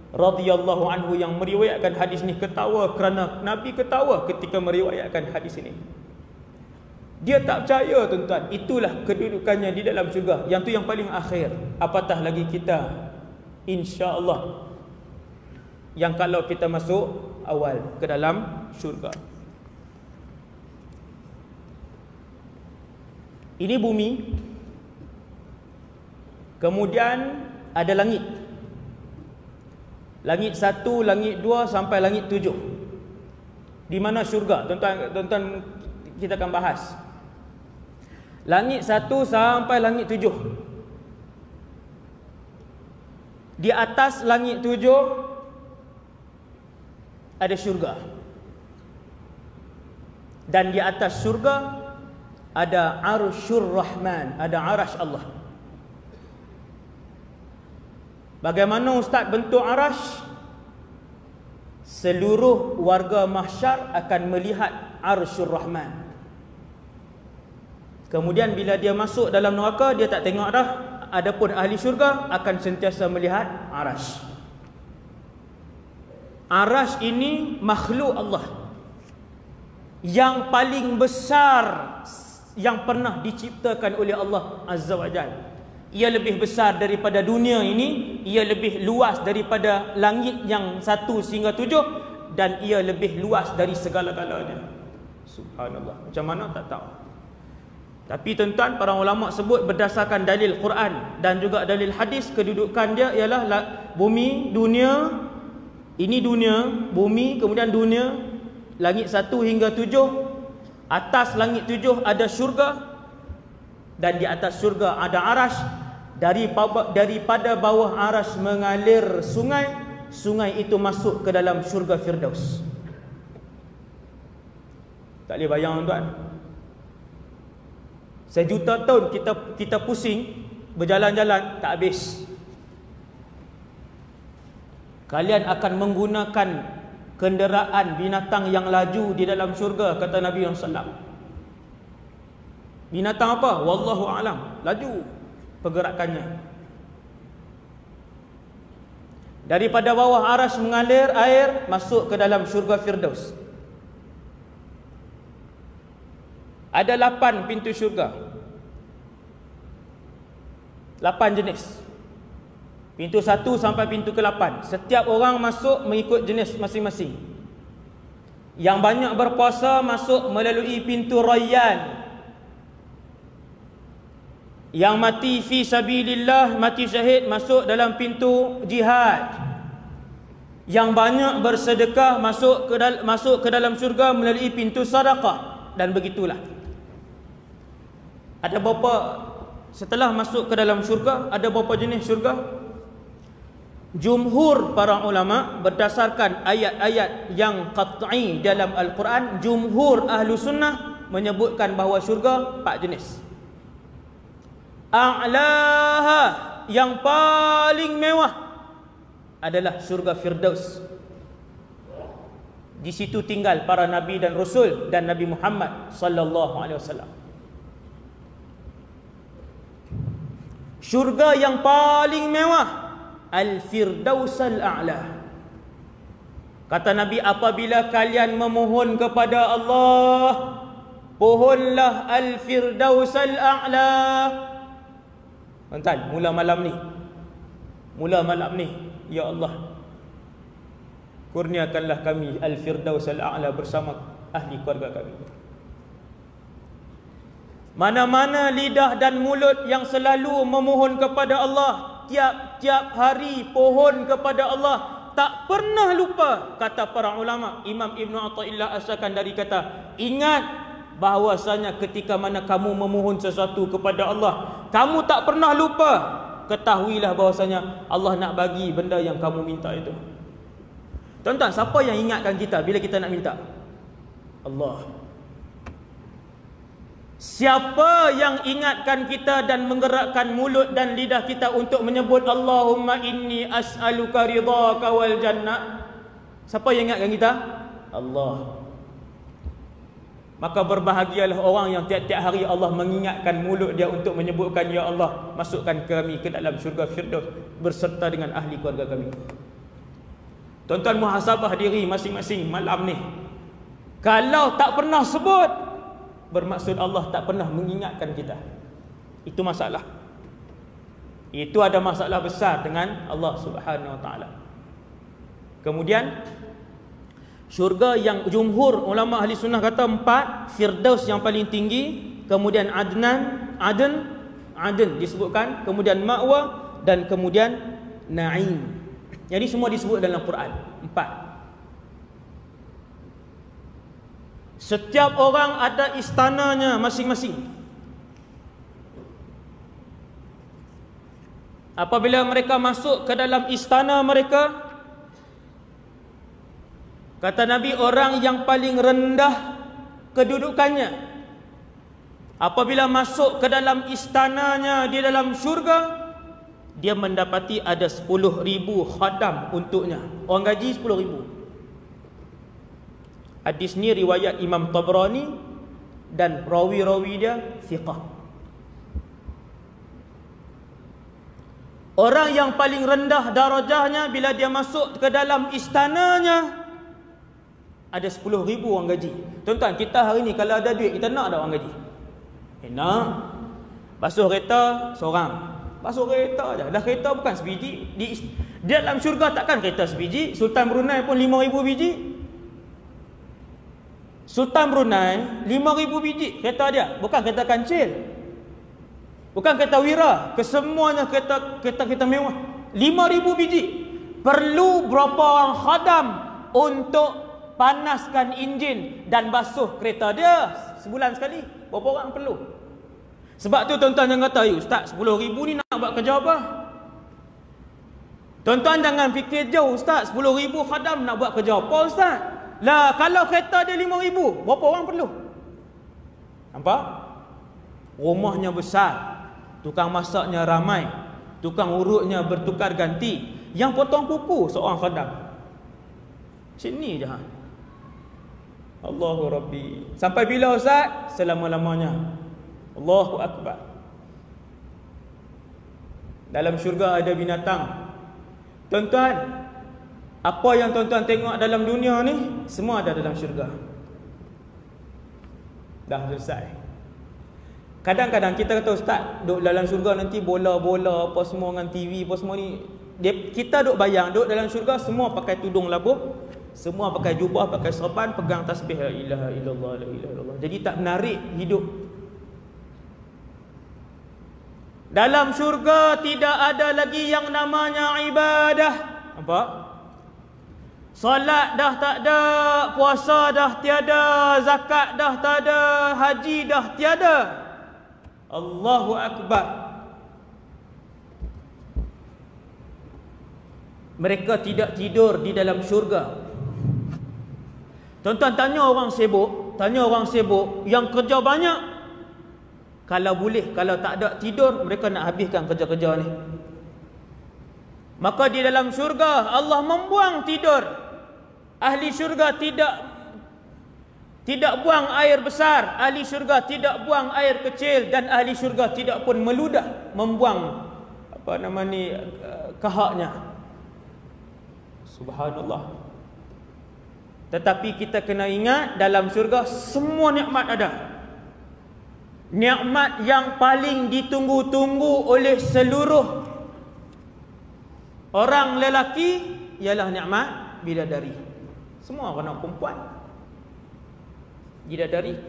radhiyallahu anhu yang meriwayatkan hadis ni ketawa kerana Nabi ketawa ketika meriwayatkan hadis ini. Dia tak percaya, tuan-tuan. Itulah kedudukannya di dalam syurga. Yang tu yang paling akhir. Apatah lagi kita, insya-Allah, yang kalau kita masuk awal ke dalam syurga. Ini bumi. Kemudian ada langit. Langit 1, langit 2 sampai langit 7. Di mana syurga? Tuan-tuan kita akan bahas. Langit 1 sampai langit 7. Di atas langit 7 ada syurga. Dan di atas syurga ada Arsyur Rahman, ada arash Allah. Bagaimana Ustaz bentuk arash? Seluruh warga mahsyar akan melihat Arsyur Rahman. Kemudian bila dia masuk dalam neraka, dia tak tengok dah. Adapun ahli syurga akan sentiasa melihat arash. Arash ini makhluk Allah yang paling besar yang pernah diciptakan oleh Allah Azza wa Jalla. Ia lebih besar daripada dunia ini, ia lebih luas daripada langit yang 1 sehingga 7, dan ia lebih luas dari segala-galanya. Subhanallah. Macam mana tak tahu. Tapi tuan-tuan, para ulama sebut berdasarkan dalil Quran dan juga dalil hadis, kedudukan dia ialah bumi, dunia. Ini dunia, bumi, kemudian dunia, langit 1 hingga 7. Atas langit 7 ada syurga, dan di atas syurga ada arash. Daripada bawah arash mengalir sungai. Sungai itu masuk ke dalam syurga Firdaus. Tak boleh bayang, tuan. Sejuta tahun kita pusing berjalan-jalan tak habis. Kalian akan menggunakan kenderaan binatang yang laju di dalam syurga, kata Nabi SAW. Binatang apa? Wallahu a'lam. Laju pergerakannya. Daripada bawah arash mengalir air masuk ke dalam syurga Firdaus. Ada 8 pintu syurga. 8 jenis. Pintu 1 sampai pintu ke-8. Setiap orang masuk mengikut jenis masing-masing. Yang banyak berpuasa masuk melalui pintu Rayyan. Yang mati fi sabilillah, mati syahid, masuk dalam pintu jihad. Yang banyak bersedekah masuk ke dalam syurga melalui pintu sedekah. Dan begitulah. Ada berapa, setelah masuk ke dalam syurga, ada berapa jenis syurga? Jumhur para ulama berdasarkan ayat-ayat yang qat'i dalam Al-Quran, jumhur ahlu sunnah menyebutkan bahawa syurga 4 jenis. A'laha, yang paling mewah adalah syurga Firdaus. Di situ tinggal para nabi dan rasul dan Nabi Muhammad sallallahu alaihi wasallam. Syurga yang paling mewah Al-Firdaus Al-A'la. Kata Nabi, apabila kalian memohon kepada Allah, pohonlah Al-Firdaus Al-A'la. Tuan-tuan, mula malam ni, ya Allah, kurniakanlah kami Al-Firdaus Al-A'la bersama ahli keluarga kami. Mana-mana lidah dan mulut yang selalu memohon kepada Allah, tiap-tiap hari pohon kepada Allah, tak pernah lupa. Kata para ulama, Imam Ibn Athaillah asalkan dari kata, ingat bahawasanya ketika mana kamu memohon sesuatu kepada Allah, kamu tak pernah lupa, ketahuilah bahawasanya Allah nak bagi benda yang kamu minta itu. Tuan-tuan, siapa yang ingatkan kita bila kita nak minta? Allah. Siapa yang ingatkan kita dan menggerakkan mulut dan lidah kita untuk menyebut Allahumma inni as'aluka ridhaka wal jannah? Siapa yang ingatkan kita? Allah. Maka berbahagialah orang yang tiap-tiap hari Allah mengingatkan mulut dia untuk menyebutkan, ya Allah, masukkan kami ke dalam syurga Firdaus berserta dengan ahli keluarga kami. Tuan-tuan, muhasabah diri masing-masing malam ni. Kalau tak pernah sebut, bermaksud Allah tak pernah mengingatkan kita. Itu masalah. Itu ada masalah besar dengan Allah Subhanahu Wa Taala. Kemudian syurga yang jumhur ulama ahli sunnah kata 4, Firdaus yang paling tinggi, kemudian Aden disebutkan, kemudian Ma'wa, dan kemudian Na'im. Jadi semua disebut dalam Quran 4. Setiap orang ada istananya masing-masing. Apabila mereka masuk ke dalam istana mereka, kata Nabi, orang yang paling rendah kedudukannya, apabila masuk ke dalam istananya di dalam syurga, dia mendapati ada 10,000 khadam untuknya. Orang gaji 10,000. Hadis ni riwayat Imam Tabrani dan rawi-rawi dia thiqah. Orang yang paling rendah darajahnya bila dia masuk ke dalam istananya, ada 10,000 orang gaji. Tuan-tuan, kita hari ni kalau ada duit, kita nak ada orang gaji? Nak. Basuh kereta seorang, basuh kereta je. Dah kereta bukan sebiji. Di dalam syurga takkan kereta sebiji. Sultan Brunei pun 5,000 biji. Sultan Brunei 5,000 biji kereta dia. Bukan kereta kancil, bukan kereta wira, kesemuanya kereta mewah. 5,000 biji. Perlu berapa orang khadam untuk panaskan enjin dan basuh kereta dia sebulan sekali? Berapa orang perlu? Sebab tu tuan-tuan jangan kata, Ustaz, 10,000 ni nak buat kerja apa? Tuan-tuan jangan fikir jauh, Ustaz, 10,000 khadam nak buat kerja apa, Ustaz? Lah, kalau kereta dia 5,000, berapa orang perlu? Nampak? Rumahnya besar, tukang masaknya ramai, tukang urutnya bertukar ganti, yang potong kuku seorang khadam. Sini je. Allahu Rabbi. Sampai bila, Ustaz? Selama-lamanya. Allahu Akbar. Dalam syurga ada binatang. Tuan-tuan, apa yang tuan-tuan tengok dalam dunia ni, semua ada dalam syurga. Dah selesai. Kadang-kadang kita kata, ustaz, duduk dalam syurga nanti bola-bola apa semua dengan TV apa semua ni. Kita duduk bayang, duduk dalam syurga semua pakai tudung labuh, semua pakai jubah, pakai serban, pegang tasbih la ilaha illallah, la ilaha illallah. Jadi tak menarik hidup. Dalam syurga tidak ada lagi yang namanya ibadah. Apa? Solat dah tak ada, puasa dah tiada, zakat dah tak ada, haji dah tiada. Allahu Akbar. Mereka tidak tidur di dalam syurga. Tuan-tuan, tanya orang sibuk yang kerja banyak. Kalau boleh, kalau tak ada tidur, mereka nak habiskan kerja-kerja ni. Maka di dalam syurga Allah membuang tidur. Ahli syurga tidak buang air besar, ahli syurga tidak buang air kecil, dan ahli syurga tidak pun meludah membuang kahaknya. Subhanallah. Tetapi kita kena ingat, dalam syurga semua nikmat ada. Nikmat yang paling ditunggu-tunggu oleh seluruh orang lelaki ialah nikmat bidadari. Semua orang perempuan bidadari.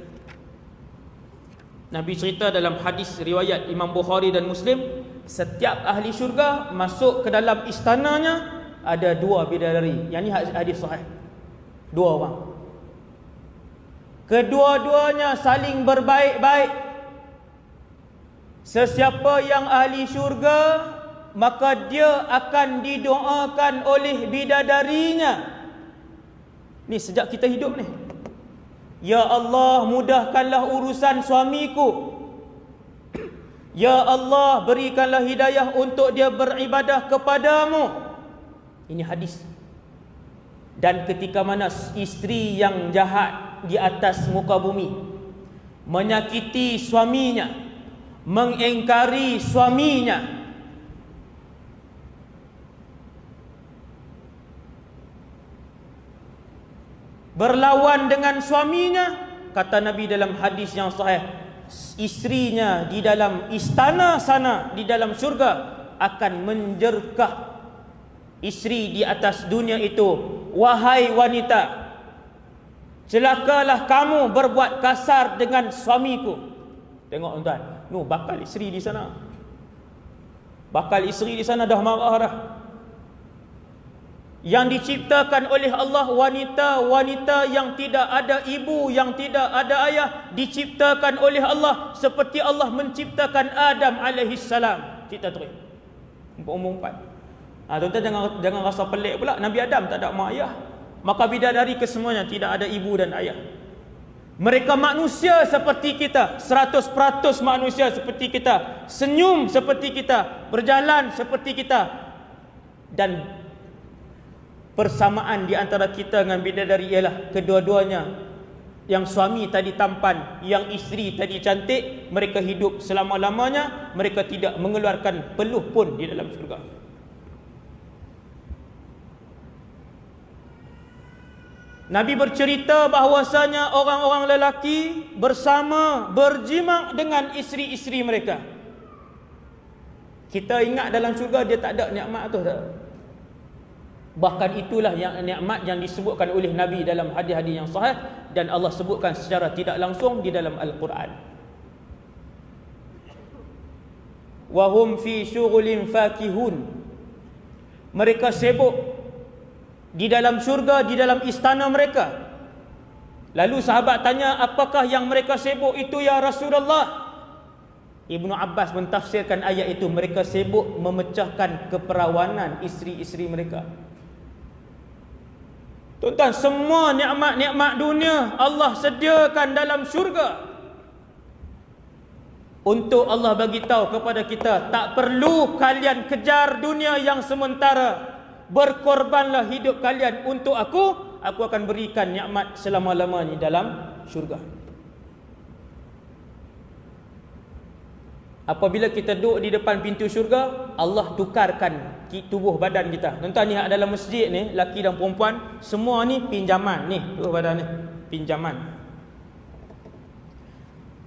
Nabi cerita dalam hadis riwayat Imam Bukhari dan Muslim, setiap ahli syurga masuk ke dalam istananya ada 2 bidadari. Yang ni hadis sahih. 2 orang. Kedua-duanya saling berbaik-baik. Sesiapa yang ahli syurga, maka dia akan didoakan oleh bidadarinya. Ni sejak kita hidup ni. Ya Allah, mudahkanlah urusan suamiku. Ya Allah, berikanlah hidayah untuk dia beribadah kepadamu. Ini hadis. Dan ketika mana isteri yang jahat di atas muka bumi menyakiti suaminya, mengingkari suaminya, berlawan dengan suaminya, kata Nabi dalam hadis yang sahih, isterinya di dalam istana sana di dalam syurga akan menjerkah isteri di atas dunia itu, wahai wanita, celakalah kamu berbuat kasar dengan suamiku. Tengok tuan, bakal isteri di sana. Bakal isteri di sana dah marah dah. Yang diciptakan oleh Allah, wanita-wanita yang tidak ada ibu, yang tidak ada ayah, diciptakan oleh Allah seperti Allah menciptakan Adam alaihissalam. Cipta terus umur 4. Tuan-tuan jangan rasa pelik pula. Nabi Adam tak ada mak ayah, maka bidadari kesemuanya tidak ada ibu dan ayah. Mereka manusia seperti kita, 100% manusia seperti kita, senyum seperti kita, berjalan seperti kita. Dan persamaan di antara kita dengan bidadari ialah kedua-duanya, yang suami tadi tampan, yang isteri tadi cantik, mereka hidup selama-lamanya, mereka tidak mengeluarkan peluh pun di dalam syurga. Nabi bercerita bahawasanya orang-orang lelaki bersama berjima dengan isteri-isteri mereka. Kita ingat dalam syurga dia tak ada nikmat tu tak? Bahkan itulah yang nikmat yang disebutkan oleh Nabi dalam hadis-hadis yang sahih, dan Allah sebutkan secara tidak langsung di dalam Al-Quran. Wa hum fi syughulin fakihun. Mereka sibuk di dalam syurga, di dalam istana mereka. Lalu sahabat tanya, apakah yang mereka sibuk itu ya Rasulullah? Ibnu Abbas mentafsirkan ayat itu, mereka sibuk memecahkan keperawanan isteri-isteri mereka. Tuan-tuan, semua nikmat-nikmat dunia Allah sediakan dalam syurga. Untuk Allah bagi tahu kepada kita, tak perlu kalian kejar dunia yang sementara. Berkorbanlah hidup kalian untuk aku akan berikan nikmat selama-lamanya dalam syurga. Apabila kita duduk di depan pintu syurga, Allah tukarkan tubuh badan kita. Tuan-tuan, ni dalam masjid ni, laki dan perempuan, semua ni pinjaman ni, tubuh badan ni pinjaman.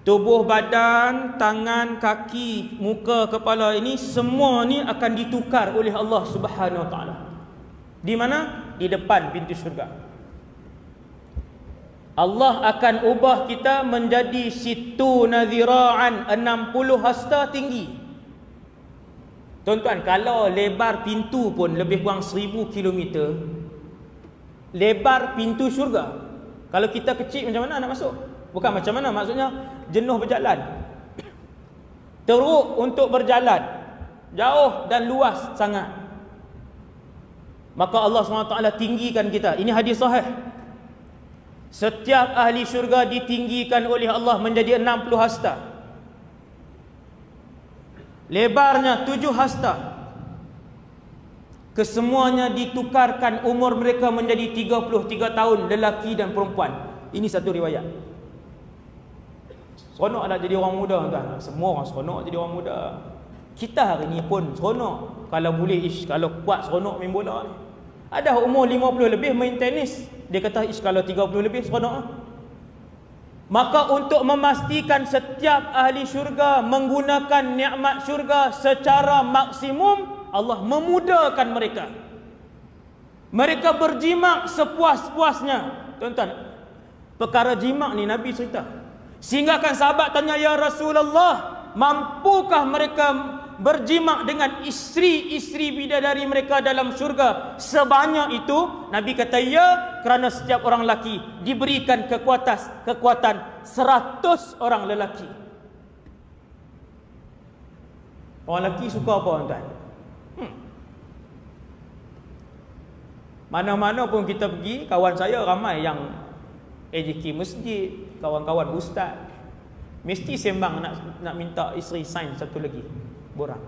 Tubuh badan, tangan, kaki, muka, kepala ini semua ni akan ditukar oleh Allah Subhanahu Wa Taala. Di mana? Di depan pintu syurga. Allah akan ubah kita menjadi situ nadhira'an, 60 hasta tinggi. Tuan-tuan, kalau lebar pintu pun lebih kurang 1000 kilometer, lebar pintu syurga. Kalau kita kecil macam mana nak masuk? Bukan macam mana, maksudnya jenuh berjalan. Teruk untuk berjalan, jauh dan luas sangat. Maka Allah SWT tinggikan kita. Ini hadis sahih. Setiap ahli syurga ditinggikan oleh Allah menjadi 60 hasta. Lebarnya 7 hasta. Kesemuanya ditukarkan umur mereka menjadi 33 tahun, lelaki dan perempuan. Ini satu riwayat. Seronok nak jadi orang muda, tuan. Semua orang seronok jadi orang muda. Kita hari ni pun seronok. Kalau boleh, kalau kuat seronok main bola ni. Ada umur 50 lebih main tenis, dia kata kalau 30 lebih seronok. Maka untuk memastikan setiap ahli syurga menggunakan nikmat syurga secara maksimum, Allah memudahkan mereka. Mereka berjimak sepuas-puasnya. Tuan-tuan, perkara jimak ni Nabi cerita. Sehingga kan sahabat tanya, ya Rasulullah, mampukah mereka berjimak dengan isteri-isteri bidadari mereka dalam syurga sebanyak itu? Nabi kata ya, kerana setiap orang lelaki diberikan kekuatan 100 orang lelaki. Orang lelaki suka apa, tuan-tuan? Mana-mana pun kita pergi, kawan saya ramai yang AJK masjid, kawan-kawan ustaz, mesti sembang nak minta isteri sign satu lagi borang.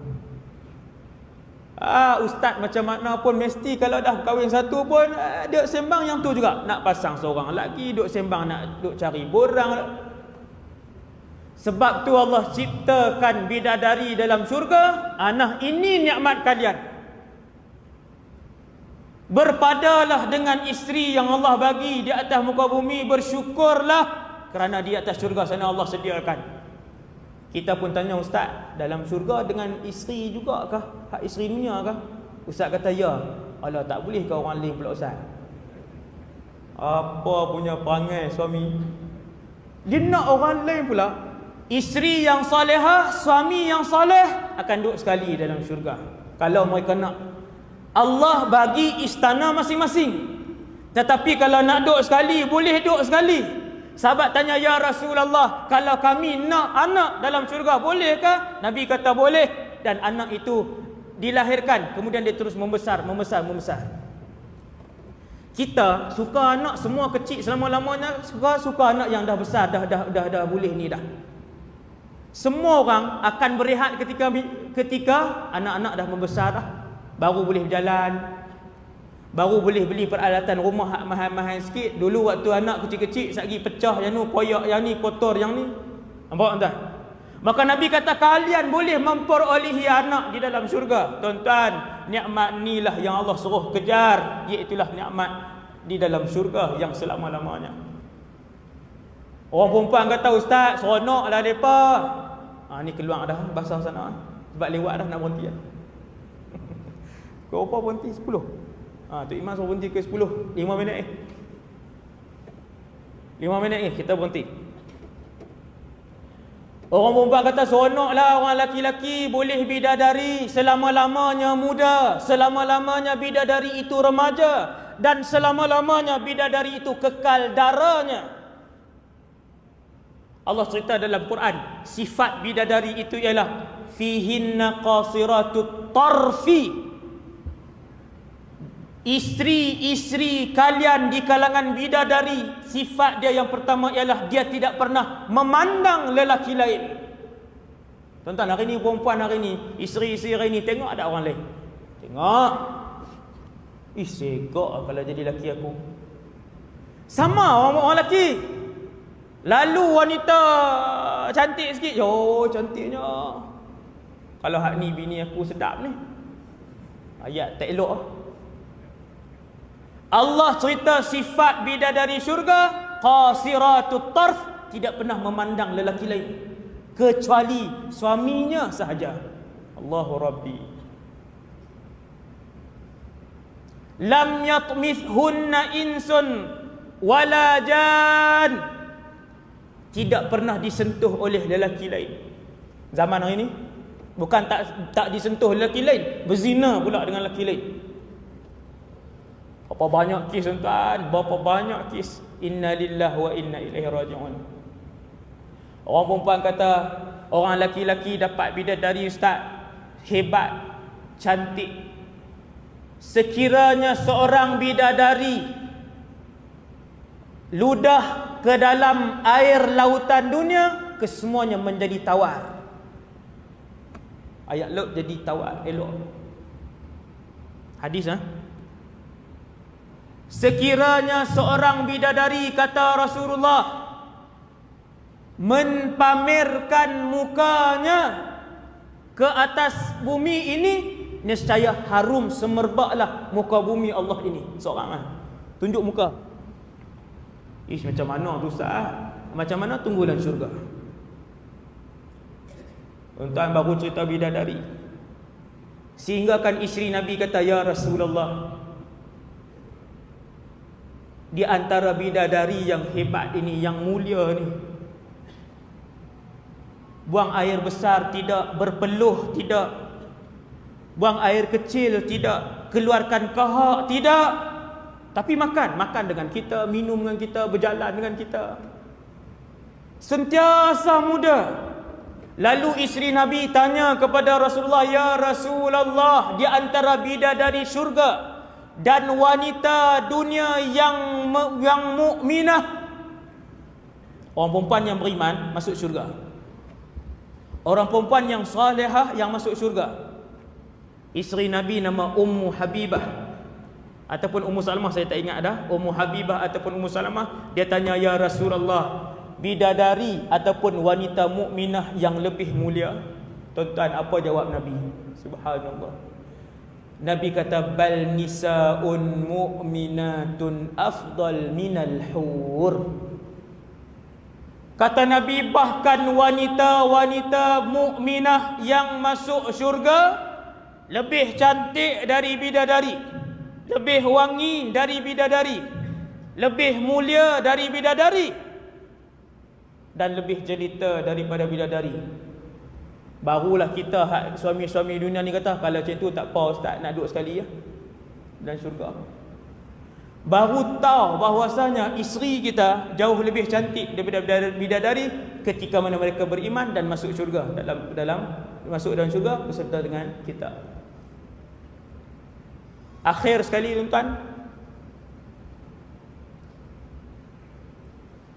Ustaz macam mana pun mesti kalau dah kahwin satu pun duk sembang yang tu juga, nak pasang seorang lagi, duk sembang nak duk cari borang. Sebab tu Allah ciptakan bidadari dalam syurga. Nah, ini nikmat kalian. Berpadalah dengan isteri yang Allah bagi di atas muka bumi, bersyukurlah kerana di atas syurga sana Allah sediakan. Kita pun tanya, ustaz, dalam syurga dengan isteri juga kah? Hak isteri dunia kah? Ustaz kata ya. Allah, tak boleh ke orang lain pula, ustaz? Apa punya perangai suami? Dia nak orang lain pula. Isteri yang salihah, suami yang saleh akan duduk sekali dalam syurga. Kalau mereka nak. Allah bagi istana masing-masing. Tetapi kalau nak duduk sekali, boleh duduk sekali. Sahabat tanya, ya Rasulullah, kalau kami nak anak dalam syurga, bolehkah? Nabi kata boleh. Dan anak itu dilahirkan, kemudian dia terus membesar. Kita suka anak semua kecil selama-lamanya, suka anak yang dah besar, dah boleh ni dah. Semua orang akan berehat ketika anak-anak dah membesar dah. Baru boleh berjalan, baru boleh beli peralatan rumah mahal-mahal sikit. Dulu waktu anak kecil-kecil, satgi pecah yang ni, koyak yang ni, kotor yang ni. Nampak tuan? Maka Nabi kata kalian boleh memperolehi anak di dalam syurga. Tuan-tuan, nikmat inilah yang Allah suruh kejar, iaitulah nikmat di dalam syurga yang selama-lamanya. Orang perempuan kata, ustaz, seronoklah depa. Ni keluar dah bahasa sana. Sebab lewat dah nak berhenti dah. Kau apa berhenti 10? Tok Iman suruh berhenti ke 10? 5 minit 5 minit kita berhenti. Orang perempuan kata seronoklah orang laki-laki boleh bidadari selama-lamanya muda, selama-lamanya bidadari itu remaja, dan selama-lamanya bidadari itu kekal darahnya. Allah cerita dalam Quran, sifat bidadari itu ialah fihinna qasiratut tarfi. Isteri-isteri kalian di kalangan bidadari, sifat dia yang pertama ialah dia tidak pernah memandang lelaki lain. Tuan-tuan, hari ni perempuan hari ni, isteri-isteri hari ni tengok ada orang lain. Tengok. Segak kalau jadi lelaki aku. Sama orang lelaki. Lalu wanita cantik sikit, cantiknya. Kalau hak ni bini aku sedap ni. Ayat tak elok. Allah cerita sifat bidadari syurga, qasiratut tarf, tidak pernah memandang lelaki lain kecuali suaminya sahaja. Allahu Rabbi. Lam yatmithunna insun wala jan. Tidak pernah disentuh oleh lelaki lain. Zaman hari ini bukan tak disentuh lelaki lain, berzina pula dengan lelaki lain. Berapa banyak kes tuan, berapa banyak kes. Inna lillahi wa inna ilaihi raji'un. Orang perempuan kata orang lelaki-lelaki dapat bidadari ustaz, hebat, cantik. Sekiranya seorang bidadari ludah ke dalam air lautan dunia, kesemuanya menjadi tawar. Ayat laut jadi tawar, elok. Hadis Sekiranya seorang bidadari, kata Rasulullah, mempamerkan mukanya ke atas bumi ini, nescaya harum semerbaklah muka bumi Allah ini. Seorang tunjuk muka. Macam mana tu ustaz? Macam mana? Tunggu dalam syurga. Tuan baru cerita bidadari. Sehingga kan isteri Nabi kata, ya Rasulullah, di antara bidadari yang hebat ini, yang mulia ni, buang air besar tidak, berpeluh tidak, buang air kecil tidak, keluarkan kahak tidak, tapi makan dengan kita, minum dengan kita, berjalan dengan kita, sentiasa muda. Lalu isteri Nabi tanya kepada Rasulullah, ya Rasulullah, di antara bidadari syurga dan wanita dunia yang mukminah, orang perempuan yang beriman masuk syurga, orang perempuan yang salihah yang masuk syurga. Isteri Nabi nama Ummu Habibah ataupun Ummu Salamah, saya tak ingat dah, Ummu Habibah ataupun Ummu Salamah. Dia tanya, ya Rasulullah, bidadari ataupun wanita mukminah yang lebih mulia? Tuan-tuan, apa jawab Nabi? Subhanallah. Nabi kata, bal nisaun mu'minatun afdal minal hur. Kata Nabi, bahkan wanita-wanita mukminah yang masuk syurga lebih cantik dari bidadari, lebih wangi dari bidadari, lebih mulia dari bidadari, dan lebih jelita daripada bidadari. Barulah kita suami-suami dunia ni kata, kalau macam tu tak apa ustaz, nak duduk sekali ya dan syurga. Baru tahu bahawasanya isteri kita jauh lebih cantik daripada bidadari ketika mana mereka beriman dan masuk syurga, dalam masuk dalam syurga beserta dengan kita. Akhir sekali tuan-tuan,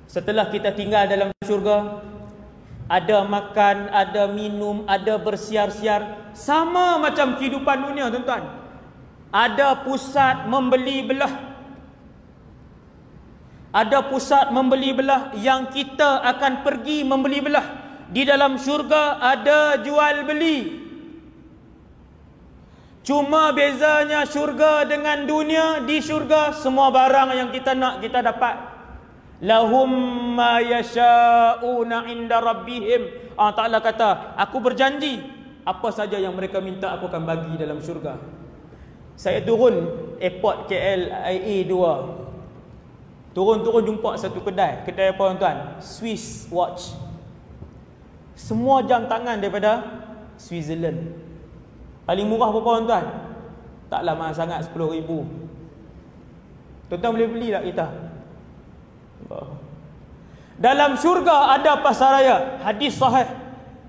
setelah kita tinggal dalam syurga, ada makan, ada minum, ada bersiar-siar, sama macam kehidupan dunia tuan-tuan. Ada pusat membeli belah, ada pusat membeli belah yang kita akan pergi membeli belah. Di dalam syurga ada jual beli. Cuma bezanya syurga dengan dunia, di syurga semua barang yang kita nak kita dapat. Lahum ma yasha'una inda rabbihim. Allah Ta'ala kata, aku berjanji apa saja yang mereka minta aku akan bagi dalam syurga. Saya turun airport KLIA 2. Turun jumpa satu kedai. Kedai apa tuan? Swiss watch. Semua jam tangan daripada Switzerland. Paling murah berapa tuan? Taklah mahal sangat, 10,000. Tuan-tuan boleh beli tak kita? Dalam syurga ada pasaraya. Hadis sahih,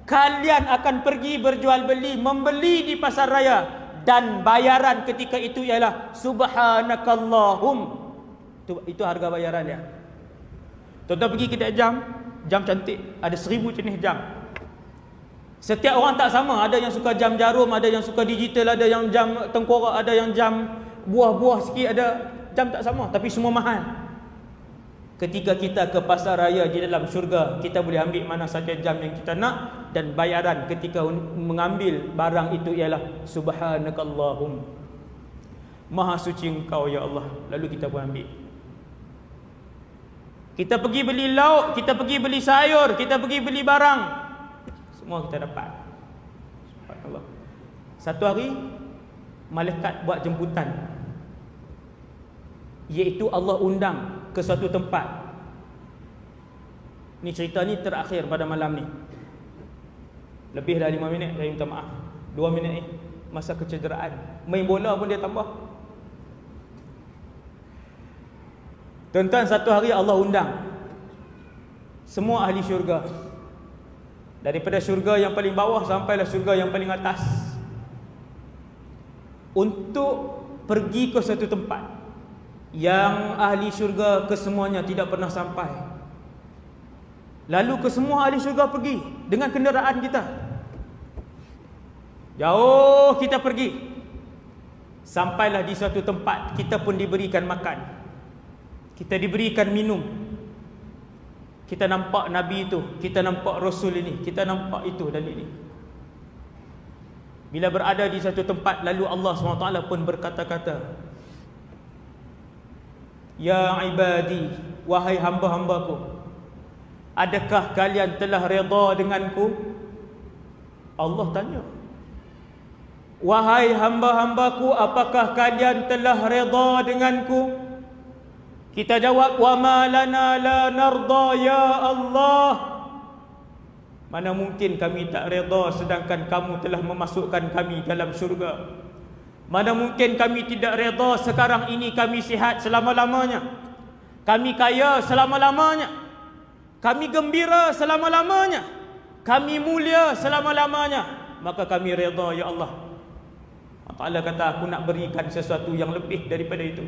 kalian akan pergi berjual beli, membeli di pasar raya, dan bayaran ketika itu ialah subhanakallahum. Itu harga bayaran dia. Tuan-tuan pergi kedai jam cantik, ada 1000 jenis jam. Setiap orang tak sama, ada yang suka jam jarum, ada yang suka digital, ada yang jam tengkorak, ada yang jam buah-buah sikit, ada jam tak sama, tapi semua mahal. Ketika kita ke pasar raya di dalam syurga, kita boleh ambil mana saja jam yang kita nak, dan bayaran ketika mengambil barang itu ialah subhanakallahum, maha suci engkau ya Allah. Lalu kita pun ambil. Kita pergi beli lauk, kita pergi beli sayur, kita pergi beli barang, semua kita dapat. Subhanallah. Satu hari malaikat buat jemputan, iaitu Allah undang ke suatu tempat. Ni cerita ni terakhir pada malam ni. Lebih dah 5 minit, saya minta maaf. 2 minit ni masa kecederaan. Main bola pun dia tambah. Tuan-tuan, satu hari Allah undang semua ahli syurga, daripada syurga yang paling bawah sampailah syurga yang paling atas, untuk pergi ke satu tempat yang ahli syurga kesemuanya tidak pernah sampai. Lalu kesemua ahli syurga pergi dengan kenderaan kita. Jauh kita pergi, sampailah di suatu tempat, kita pun diberikan makan, kita diberikan minum. Kita nampak Nabi itu, kita nampak Rasul ini, kita nampak itu dan ini. Bila berada di satu tempat, lalu Allah SWT pun berkata-kata, Ya ibadi, wahai hamba-hambaku, adakah kalian telah redha denganku? Allah tanya, wahai hamba-hambaku, apakah kalian telah redha denganku? Kita jawab, wa ma lana la narda ya Allah. Mana mungkin kami tak redha sedangkan kamu telah memasukkan kami dalam syurga. Mana mungkin kami tidak redha sekarang ini kami sihat selama-lamanya, kami kaya selama-lamanya, kami gembira selama-lamanya, kami mulia selama-lamanya, maka kami redha ya Allah. Allah Ta'ala kata, aku nak berikan sesuatu yang lebih daripada itu.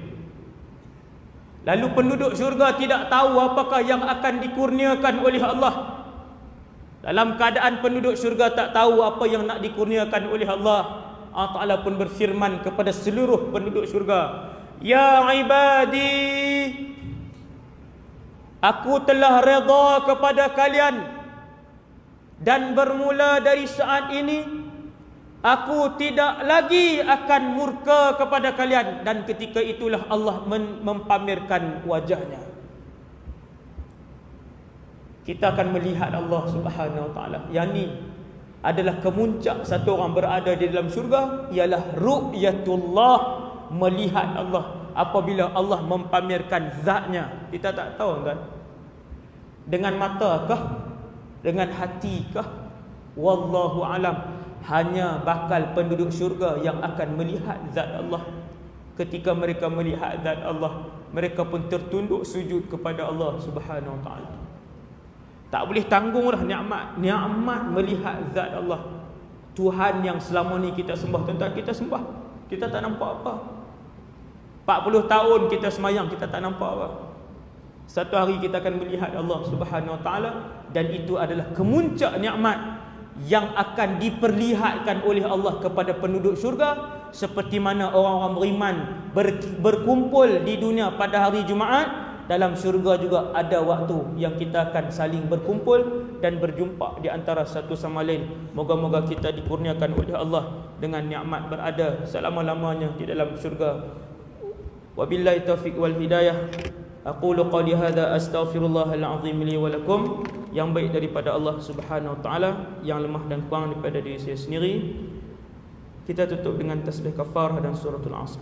Lalu penduduk syurga tidak tahu apakah yang akan dikurniakan oleh Allah. Dalam keadaan penduduk syurga tak tahu apa yang nak dikurniakan oleh Allah, Allah Ta'ala pun berfirman kepada seluruh penduduk syurga, Ya ibadi, aku telah redha kepada kalian, dan bermula dari saat ini aku tidak lagi akan murka kepada kalian. Dan ketika itulah Allah mempamerkan wajahnya. Kita akan melihat Allah Subhanahu Wa Taala. Yang ni adalah kemuncak satu orang berada di dalam syurga, ialah ru'yatullah, melihat Allah. Apabila Allah mempamerkan zatnya, kita tak tahu kan, dengan mata kah, dengan hati kah, wallahu alam. Hanya bakal penduduk syurga yang akan melihat zat Allah. Ketika mereka melihat zat Allah, mereka pun tertunduk sujud kepada Allah Subhanahu Wa Taala. Tak boleh tanggung dah nikmat melihat zat Allah. Tuhan yang selama ni kita sembah, tuan-tuan, kita sembah, kita tak nampak apa. 40 tahun kita semayang, kita tak nampak apa. Satu hari kita akan melihat Allah Subhanahu Wa Taala, dan itu adalah kemuncak nikmat yang akan diperlihatkan oleh Allah kepada penduduk syurga. Seperti mana orang-orang beriman berkumpul di dunia pada hari Jumaat, dalam syurga juga ada waktu yang kita akan saling berkumpul dan berjumpa di antara satu sama lain. Moga-moga kita dikurniakan oleh Allah dengan nikmat berada selama-lamanya di dalam syurga. Wabillahi taufiq wal hidayah. Aqulu qali hadza astaghfirullahal azim li wa lakum. Yang baik daripada Allah Subhanahu Wa Taala, yang lemah dan kurang daripada diri saya sendiri. Kita tutup dengan tasbih kafarah dan suratul Asr.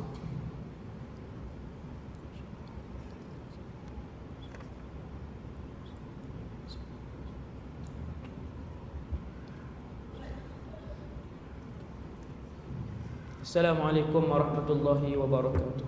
Assalamualaikum warahmatullahi wabarakatuh.